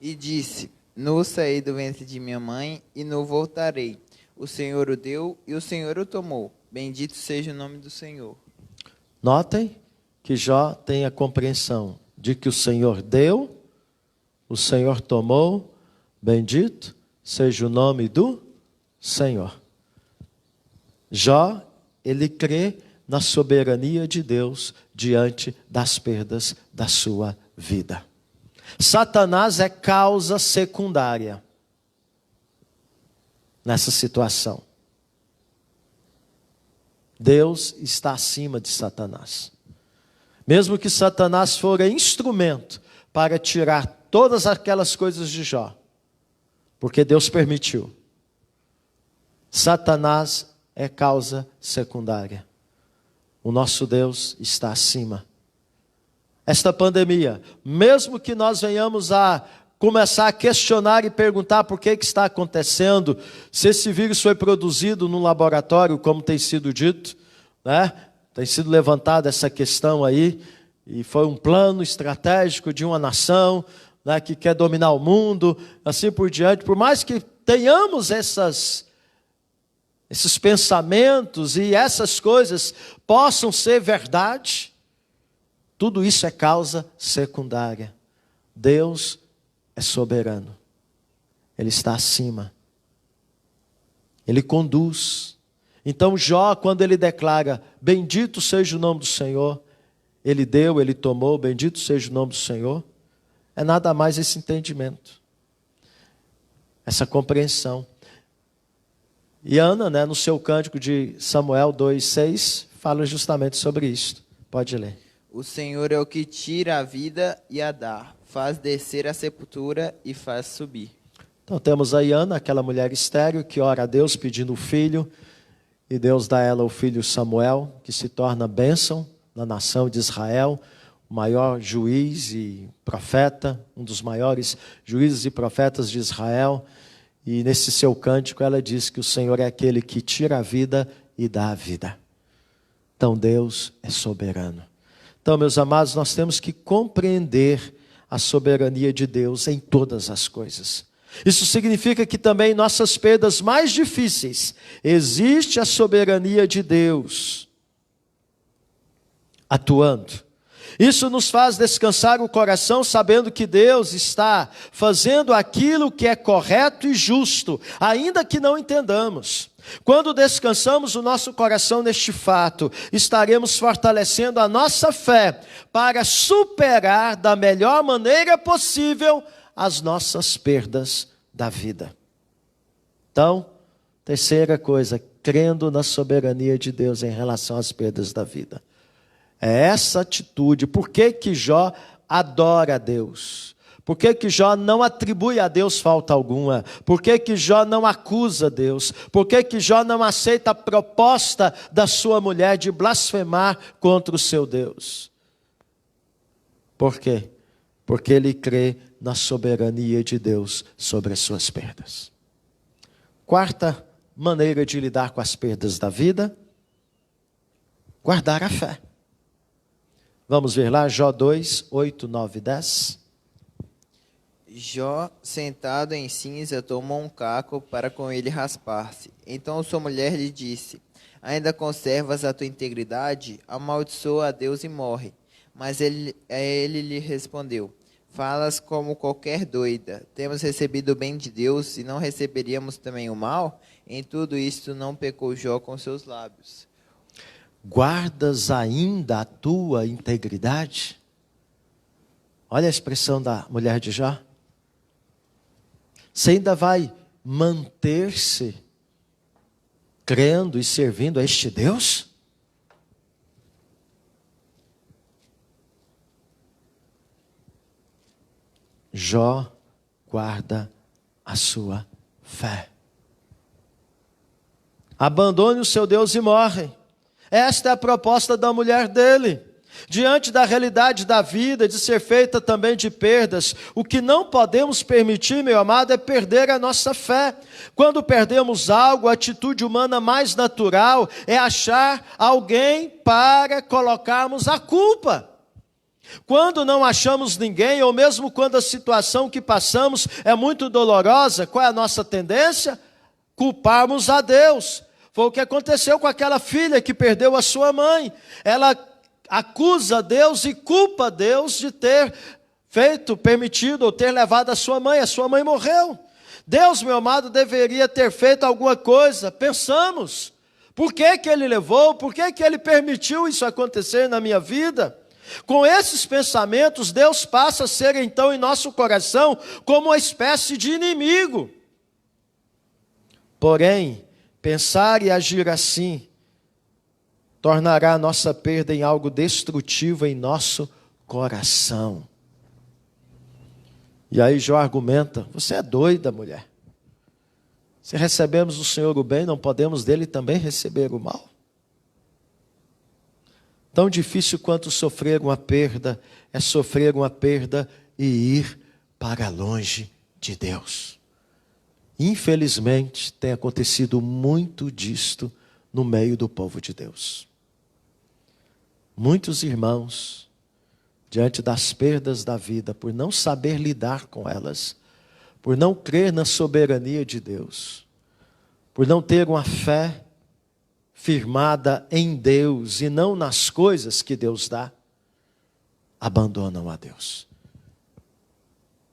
E disse: Nu saí do ventre de minha mãe e nu voltarei. O Senhor o deu e o Senhor o tomou. Bendito seja o nome do Senhor. Notem que Jó tem a compreensão de que o Senhor deu, o Senhor tomou, bendito seja o nome do Senhor. Jó, ele crê na soberania de Deus diante das perdas da sua vida. Satanás é causa secundária nessa situação. Deus está acima de Satanás. Mesmo que Satanás for instrumento para tirar todas aquelas coisas de Jó, porque Deus permitiu. Satanás é causa secundária. O nosso Deus está acima. Esta pandemia, mesmo que nós venhamos a começar a questionar e perguntar por que está acontecendo, se esse vírus foi produzido num laboratório, como tem sido dito, né? Tem sido levantada essa questão aí, e foi um plano estratégico de uma nação, né, que quer dominar o mundo, assim por diante. Por mais que tenhamos esses pensamentos e essas coisas possam ser verdade, tudo isso é causa secundária. Deus é soberano. Ele está acima. Ele conduz. Então Jó, quando ele declara, bendito seja o nome do Senhor, ele deu, ele tomou, bendito seja o nome do Senhor, é nada mais esse entendimento, essa compreensão. E Ana, né, no seu cântico de Samuel 2,6, fala justamente sobre isso. Pode ler. O Senhor é o que tira a vida e a dá, faz descer a sepultura e faz subir. Então temos aí Ana, aquela mulher estéril, que ora a Deus pedindo o filho, e Deus dá a ela o filho Samuel, que se torna bênção na nação de Israel, o maior juiz e profeta, um dos maiores juízes e profetas de Israel. E nesse seu cântico ela diz que o Senhor é aquele que tira a vida e dá a vida. Então Deus é soberano. Então, meus amados, nós temos que compreender a soberania de Deus em todas as coisas. Isso significa que também em nossas perdas mais difíceis existe a soberania de Deus atuando. Isso nos faz descansar o coração sabendo que Deus está fazendo aquilo que é correto e justo, ainda que não entendamos. Quando descansamos o nosso coração neste fato, estaremos fortalecendo a nossa fé para superar da melhor maneira possível as nossas perdas da vida. Então, terceira coisa, crendo na soberania de Deus em relação às perdas da vida. É essa atitude. Por que Jó adora a Deus? Por que que Jó não atribui a Deus falta alguma? Por que que Jó não acusa Deus? Por que que Jó não aceita a proposta da sua mulher de blasfemar contra o seu Deus? Por quê? Porque ele crê na soberania de Deus sobre as suas perdas. Quarta maneira de lidar com as perdas da vida: guardar a fé. Vamos ver lá, Jó 2, 8, 9 e 10. Jó, sentado em cinza, tomou um caco para com ele raspar-se. Então sua mulher lhe disse: ainda conservas a tua integridade? Amaldiçoa a Deus e morre. Mas ele lhe respondeu: falas como qualquer doida. Temos recebido o bem de Deus e não receberíamos também o mal? Em tudo isto não pecou Jó com seus lábios. Guardas ainda a tua integridade? Olha a expressão da mulher de Jó. Você ainda vai manter-se crendo e servindo a este Deus? Jó guarda a sua fé. Abandone o seu Deus e morre. Esta é a proposta da mulher dele. Diante da realidade da vida, de ser feita também de perdas, o que não podemos permitir, meu amado, é perder a nossa fé. Quando perdemos algo, a atitude humana mais natural é achar alguém para colocarmos a culpa. Quando não achamos ninguém, ou mesmo quando a situação que passamos é muito dolorosa, qual é a nossa tendência? Culparmos a Deus. Foi o que aconteceu com aquela filha que perdeu a sua mãe. Ela acusa Deus e culpa Deus de ter permitido ou ter levado a sua mãe. A sua mãe morreu. Deus, meu amado, deveria ter feito alguma coisa. Pensamos, por que que ele levou? Por que que ele permitiu isso acontecer na minha vida? Com esses pensamentos, Deus passa a ser então em nosso coração como uma espécie de inimigo. Porém, pensar e agir assim tornará a nossa perda em algo destrutivo em nosso coração. E aí Jó argumenta: você é doida, mulher. Se recebemos do Senhor o bem, não podemos dele também receber o mal? Tão difícil quanto sofrer uma perda é sofrer uma perda e ir para longe de Deus. Infelizmente, tem acontecido muito disto no meio do povo de Deus. Muitos irmãos, diante das perdas da vida, por não saber lidar com elas, por não crer na soberania de Deus, por não ter uma fé firmada em Deus e não nas coisas que Deus dá, abandonam a Deus.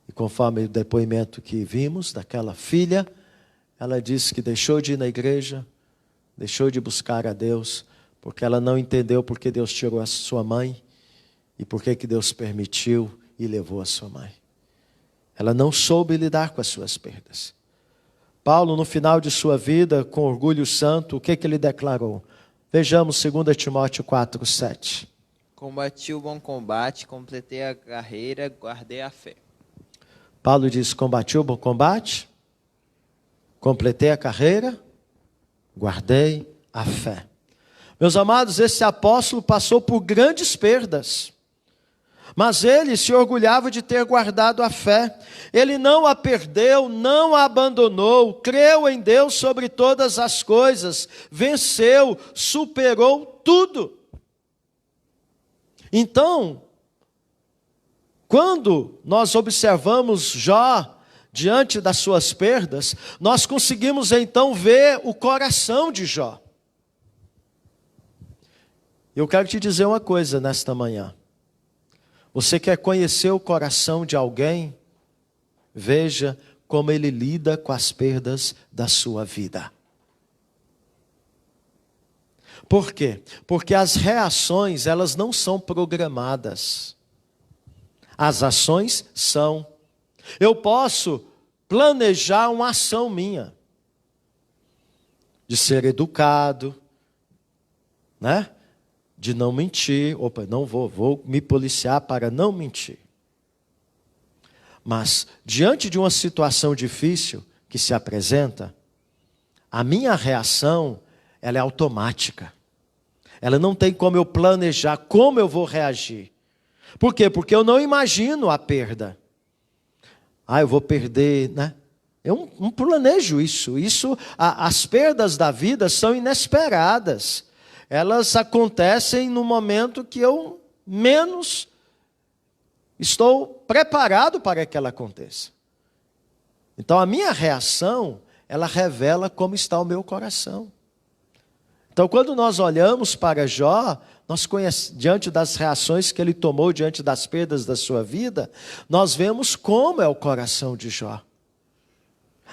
E conforme o depoimento que vimos daquela filha, ela disse que deixou de ir na igreja, deixou de buscar a Deus, porque ela não entendeu porque Deus tirou a sua mãe e porque que Deus permitiu e levou a sua mãe. Ela não soube lidar com as suas perdas. Paulo, no final de sua vida, com orgulho santo, o que ele declarou? Vejamos 2 Timóteo 4, 7. Combati o bom combate, completei a carreira, guardei a fé. Paulo diz: combati o bom combate, completei a carreira, guardei a fé. Meus amados, esse apóstolo passou por grandes perdas, mas ele se orgulhava de ter guardado a fé. Ele não a perdeu, não a abandonou, creu em Deus sobre todas as coisas, venceu, superou tudo. Então, quando nós observamos Jó diante das suas perdas, nós conseguimos então ver o coração de Jó. Eu quero te dizer uma coisa nesta manhã. Você quer conhecer o coração de alguém? Veja como ele lida com as perdas da sua vida. Por quê? Porque as reações, elas não são programadas. As ações são. Eu posso planejar uma ação minha, de ser educado, né? De não mentir. Opa, não vou me policiar para não mentir. Mas, diante de uma situação difícil que se apresenta, a minha reação, ela é automática. Ela não tem como eu planejar como eu vou reagir. Por quê? Porque eu não imagino a perda. Eu vou perder, né? Eu não planejo isso. As perdas da vida são inesperadas. Elas acontecem no momento que eu menos estou preparado para que ela aconteça. Então a minha reação, ela revela como está o meu coração. Então quando nós olhamos para Jó, diante das reações que ele tomou, diante das perdas da sua vida, nós vemos como é o coração de Jó.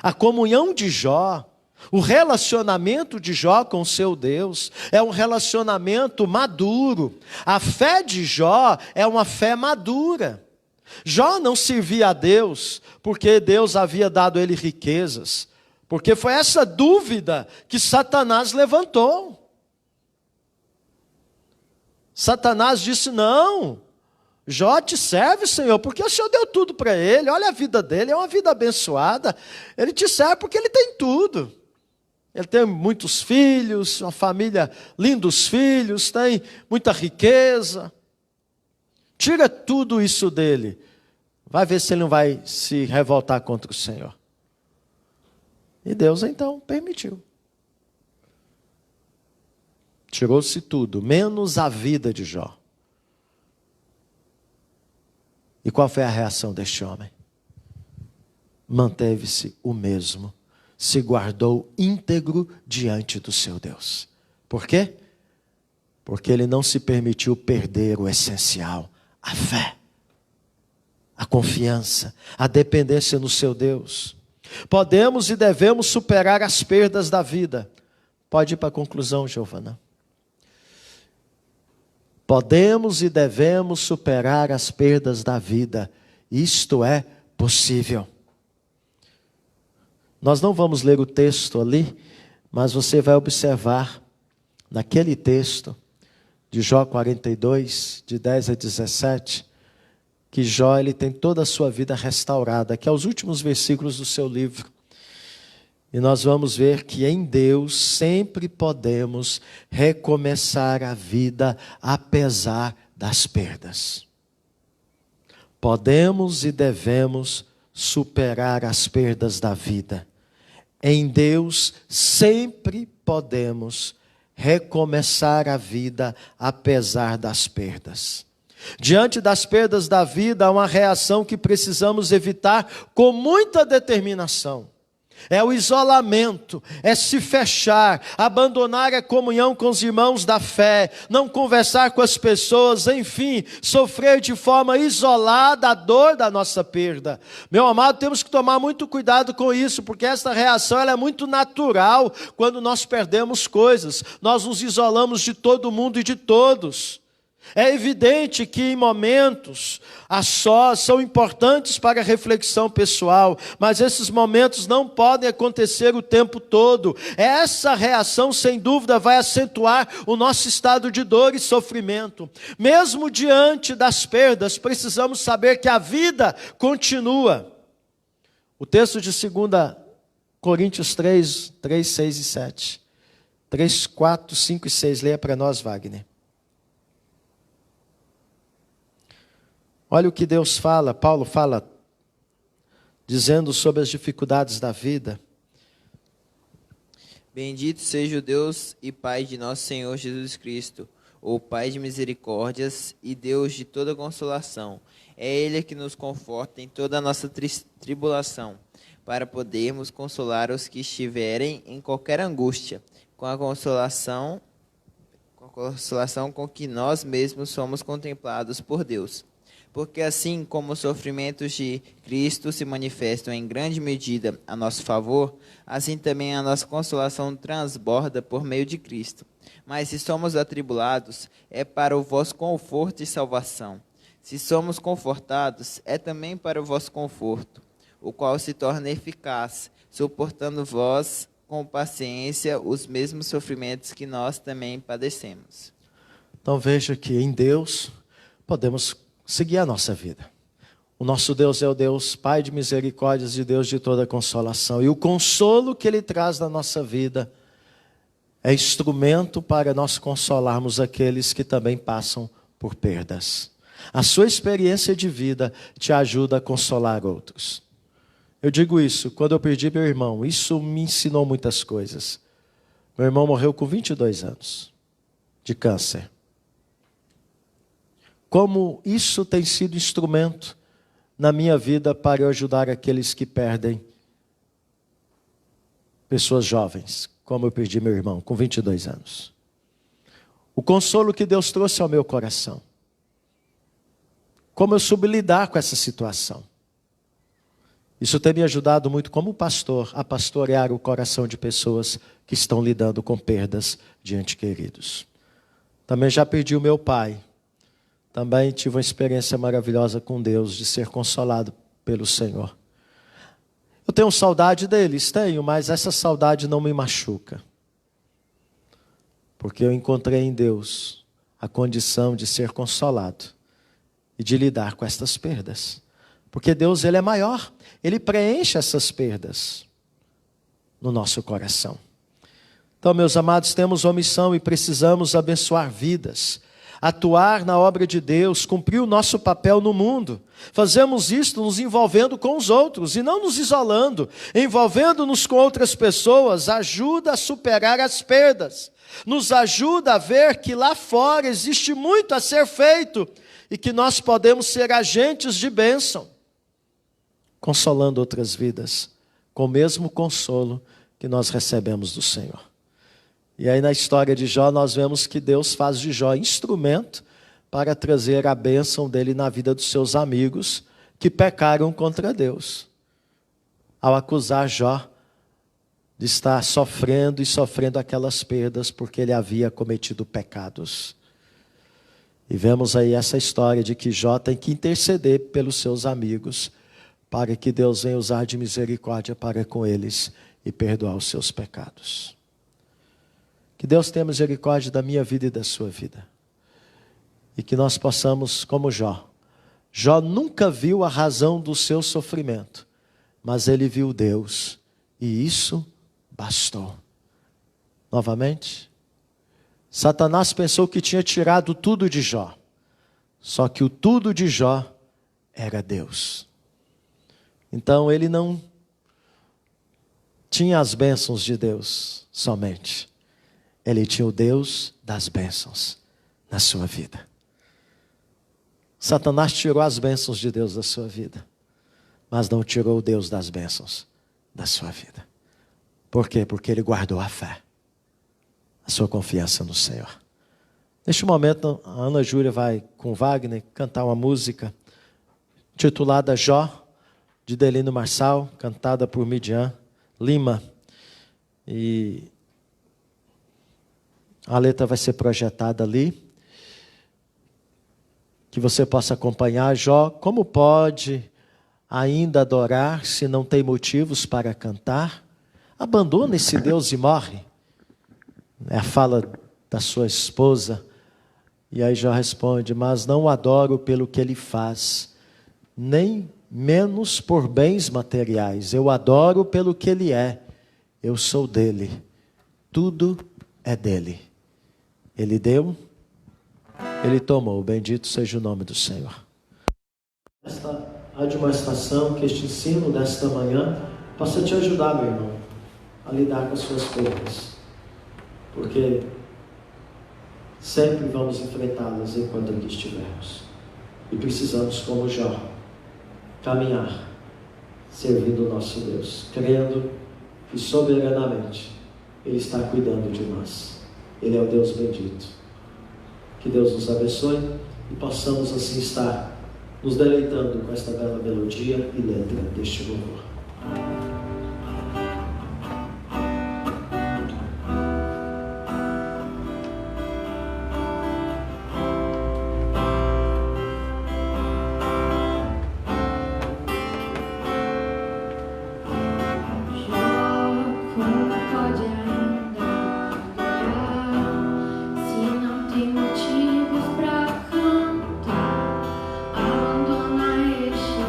A comunhão de Jó, o relacionamento de Jó com o seu Deus, é um relacionamento maduro. A fé de Jó é uma fé madura. Jó não servia a Deus porque Deus havia dado a ele riquezas, porque foi essa dúvida que Satanás levantou. Satanás disse: não, Jó te serve, Senhor, porque o Senhor deu tudo para ele. Olha a vida dele, é uma vida abençoada. Ele te serve porque ele tem tudo. Ele tem muitos filhos, uma família, lindos filhos, tem muita riqueza. Tira tudo isso dele. Vai ver se ele não vai se revoltar contra o Senhor. E Deus então permitiu. Tirou-se tudo, menos a vida de Jó. E qual foi a reação deste homem? Manteve-se o mesmo. Se guardou íntegro diante do seu Deus. Por quê? Porque ele não se permitiu perder o essencial, a fé, a confiança, a dependência no seu Deus. Podemos e devemos superar as perdas da vida. Pode ir para a conclusão, Giovana. Podemos e devemos superar as perdas da vida. Isto é possível. Nós não vamos ler o texto ali, mas você vai observar naquele texto de Jó 42, de 10 a 17, que Jó ele tem toda a sua vida restaurada, que é os últimos versículos do seu livro. E nós vamos ver que em Deus sempre podemos recomeçar a vida apesar das perdas. Podemos e devemos superar as perdas da vida. Em Deus sempre podemos recomeçar a vida apesar das perdas. Diante das perdas da vida, há uma reação que precisamos evitar com muita determinação. É o isolamento, é se fechar, abandonar a comunhão com os irmãos da fé, não conversar com as pessoas, enfim, sofrer de forma isolada a dor da nossa perda. Meu amado, temos que tomar muito cuidado com isso, porque essa reação ela é muito natural quando nós perdemos coisas. Nós nos isolamos de todo mundo e de todos. É evidente que em momentos a sós são importantes para a reflexão pessoal, mas esses momentos não podem acontecer o tempo todo. Essa reação, sem dúvida, vai acentuar o nosso estado de dor e sofrimento. Mesmo diante das perdas, precisamos saber que a vida continua. O texto de 2 Coríntios 3, 6 e 7. 3, 4, 5 e 6. Leia para nós, Wagner. Olha o que Deus fala, Paulo fala, dizendo sobre as dificuldades da vida. Bendito seja o Deus e Pai de nosso Senhor Jesus Cristo, o Pai de misericórdias e Deus de toda consolação. É Ele que nos conforta em toda a nossa tribulação, para podermos consolar os que estiverem em qualquer angústia, com a consolação com que nós mesmos somos contemplados por Deus. Porque assim como os sofrimentos de Cristo se manifestam em grande medida a nosso favor, assim também a nossa consolação transborda por meio de Cristo. Mas se somos atribulados, é para o vosso conforto e salvação. Se somos confortados, é também para o vosso conforto, o qual se torna eficaz, suportando vós com paciência os mesmos sofrimentos que nós também padecemos. Então veja que em Deus podemos seguir a nossa vida. O nosso Deus é o Deus Pai de misericórdias e Deus de toda consolação. E o consolo que Ele traz na nossa vida é instrumento para nós consolarmos aqueles que também passam por perdas. A sua experiência de vida te ajuda a consolar outros. Eu digo isso, quando eu perdi meu irmão, isso me ensinou muitas coisas. Meu irmão morreu com 22 anos, de câncer. Como isso tem sido instrumento na minha vida para eu ajudar aqueles que perdem pessoas jovens, como eu perdi meu irmão com 22 anos. O consolo que Deus trouxe ao meu coração. Como eu soube lidar com essa situação. Isso tem me ajudado muito como pastor a pastorear o coração de pessoas que estão lidando com perdas de entes queridos. Também já perdi o meu pai. Também tive uma experiência maravilhosa com Deus, de ser consolado pelo Senhor. Eu tenho saudade deles, tenho, mas essa saudade não me machuca. Porque eu encontrei em Deus a condição de ser consolado e de lidar com estas perdas. Porque Deus, Ele é maior, Ele preenche essas perdas no nosso coração. Então, meus amados, temos uma missão e precisamos abençoar vidas, atuar na obra de Deus, cumprir o nosso papel no mundo. Fazemos isto nos envolvendo com os outros e não nos isolando. Envolvendo-nos com outras pessoas ajuda a superar as perdas. Nos ajuda a ver que lá fora existe muito a ser feito e que nós podemos ser agentes de bênção, consolando outras vidas com o mesmo consolo que nós recebemos do Senhor. E aí na história de Jó nós vemos que Deus faz de Jó instrumento para trazer a bênção dele na vida dos seus amigos que pecaram contra Deus. Ao acusar Jó de estar sofrendo aquelas perdas porque ele havia cometido pecados. E vemos aí essa história de que Jó tem que interceder pelos seus amigos para que Deus venha usar de misericórdia para com eles e perdoar os seus pecados. Que Deus tenha misericórdia da minha vida e da sua vida. E que nós possamos, como Jó. Jó nunca viu a razão do seu sofrimento, mas ele viu Deus, e isso bastou. Novamente, Satanás pensou que tinha tirado tudo de Jó, só que o tudo de Jó era Deus. Então ele não tinha as bênçãos de Deus somente. Ele tinha o Deus das bênçãos na sua vida. Satanás tirou as bênçãos de Deus da sua vida, mas não tirou o Deus das bênçãos da sua vida. Por quê? Porque ele guardou a fé, a sua confiança no Senhor. Neste momento, a Ana Júlia vai com Wagner cantar uma música titulada Jó, de Delino Marçal, cantada por Midian Lima. E a letra vai ser projetada ali. Que você possa acompanhar. Jó, como pode ainda adorar se não tem motivos para cantar? Abandona esse Deus e morre. É a fala da sua esposa. E aí Jó responde, mas não o adoro pelo que ele faz, nem menos por bens materiais. Eu adoro pelo que ele é. Eu sou dele. Tudo é dele. Ele deu, ele tomou. Bendito seja o nome do Senhor. Esta admoestação que este ensino desta manhã possa te ajudar, meu irmão, a lidar com as suas perdas. Porque sempre vamos enfrentá-las enquanto aqui estivermos. E precisamos, como Jó, caminhar, servindo o nosso Deus, crendo que soberanamente Ele está cuidando de nós. Ele é o Deus bendito. Que Deus nos abençoe e possamos assim estar nos deleitando com esta bela melodia e letra deste louvor. Motivos pra cantar, abandona este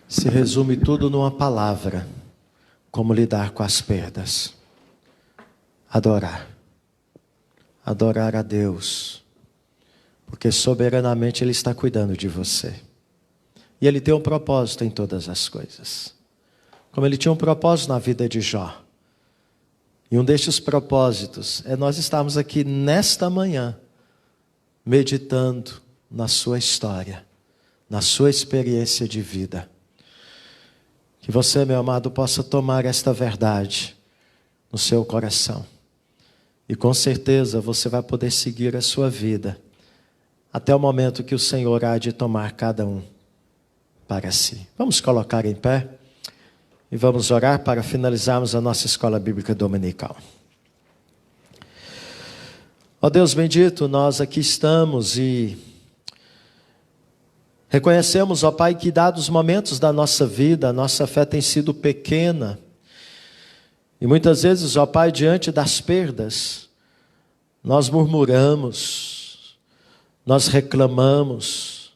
se resume tudo numa palavra: como lidar com as perdas. Adorar. Adorar a Deus, porque soberanamente Ele está cuidando de você. E Ele tem um propósito em todas as coisas. Como Ele tinha um propósito na vida de Jó. E um destes propósitos é nós estarmos aqui nesta manhã, meditando na sua história, na sua experiência de vida. Que você, meu amado, possa tomar esta verdade no seu coração. E com certeza você vai poder seguir a sua vida até o momento que o Senhor há de tomar cada um para si. Vamos colocar em pé e vamos orar para finalizarmos a nossa escola bíblica dominical. Ó Deus bendito, nós aqui estamos e reconhecemos, ó Pai, que dados os momentos da nossa vida, a nossa fé tem sido pequena. E muitas vezes, ó Pai, diante das perdas, nós murmuramos, nós reclamamos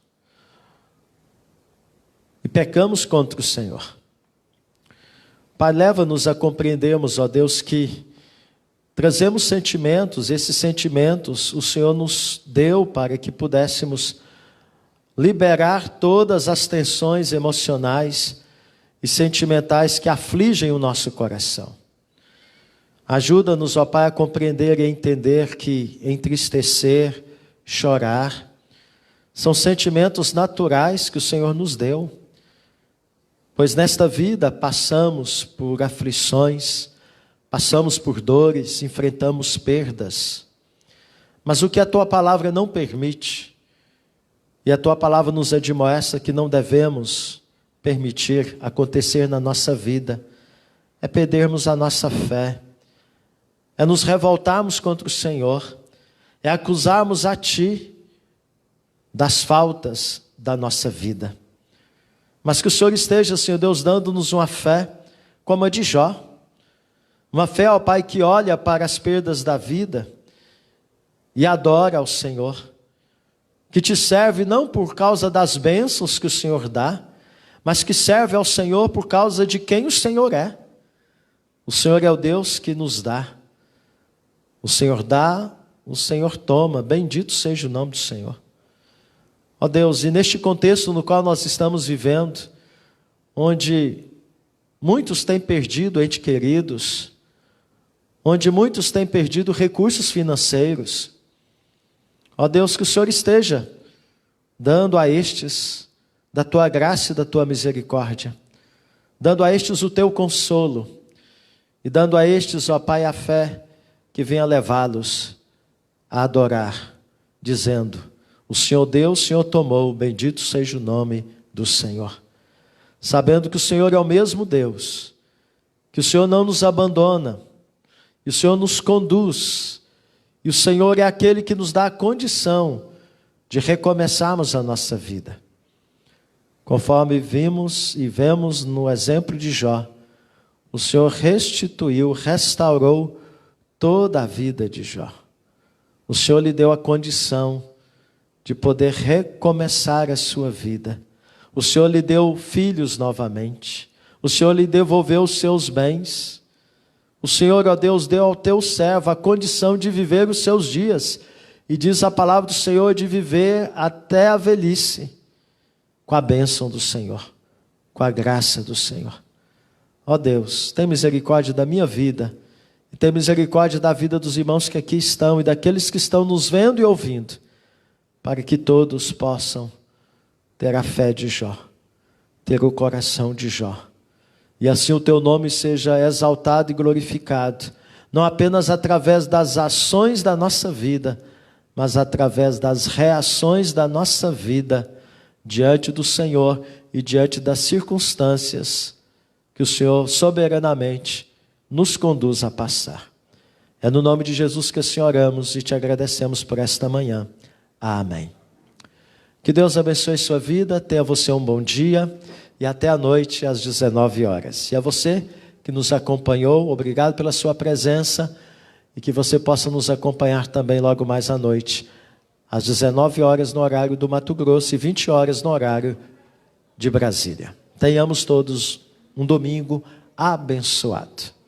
e pecamos contra o Senhor. Pai, leva-nos a compreendermos, ó Deus, que trazemos sentimentos, esses sentimentos o Senhor nos deu para que pudéssemos liberar todas as tensões emocionais e sentimentais que afligem o nosso coração. Ajuda-nos, ó Pai, a compreender e entender que entristecer, chorar, são sentimentos naturais que o Senhor nos deu. Pois nesta vida passamos por aflições, passamos por dores, enfrentamos perdas. Mas o que a Tua palavra não permite, e a Tua palavra nos admoesta que não devemos permitir acontecer na nossa vida, é perdermos a nossa fé, é nos revoltarmos contra o Senhor, é acusarmos a Ti das faltas da nossa vida. Mas que o Senhor esteja, Senhor Deus, dando-nos uma fé como a de Jó. Uma fé, ó Pai, que olha para as perdas da vida e adora ao Senhor. Que te serve não por causa das bênçãos que o Senhor dá, mas que serve ao Senhor por causa de quem o Senhor é. O Senhor é o Deus que nos dá. O Senhor dá, o Senhor toma. Bendito seja o nome do Senhor. Ó Deus, e neste contexto no qual nós estamos vivendo, onde muitos têm perdido entes queridos, onde muitos têm perdido recursos financeiros, ó Deus, que o Senhor esteja dando a estes da Tua graça e da Tua misericórdia, dando a estes o Teu consolo, e dando a estes, ó Pai, a fé que venha levá-los a adorar, dizendo: o Senhor deu, o Senhor tomou, bendito seja o nome do Senhor. Sabendo que o Senhor é o mesmo Deus, que o Senhor não nos abandona, e o Senhor nos conduz, e o Senhor é aquele que nos dá a condição de recomeçarmos a nossa vida. Conforme vimos e vemos no exemplo de Jó, o Senhor restituiu, restaurou toda a vida de Jó. O Senhor lhe deu a condição de poder recomeçar a sua vida. O Senhor lhe deu filhos novamente. O Senhor lhe devolveu os seus bens. O Senhor, ó Deus, deu ao teu servo a condição de viver os seus dias. E diz a palavra do Senhor de viver até a velhice, com a bênção do Senhor, com a graça do Senhor. Ó Deus, tem misericórdia da minha vida, e tem misericórdia da vida dos irmãos que aqui estão, e daqueles que estão nos vendo e ouvindo, para que todos possam ter a fé de Jó, ter o coração de Jó. E assim o Teu nome seja exaltado e glorificado, não apenas através das ações da nossa vida, mas através das reações da nossa vida diante do Senhor e diante das circunstâncias que o Senhor soberanamente nos conduz a passar. É no nome de Jesus que assim oramos e te agradecemos por esta manhã. Amém. Que Deus abençoe sua vida, tenha você um bom dia e até a noite às 19 horas. E a você que nos acompanhou, obrigado pela sua presença e que você possa nos acompanhar também logo mais à noite, às 19 horas no horário do Mato Grosso e 20 horas no horário de Brasília. Tenhamos todos um domingo abençoado.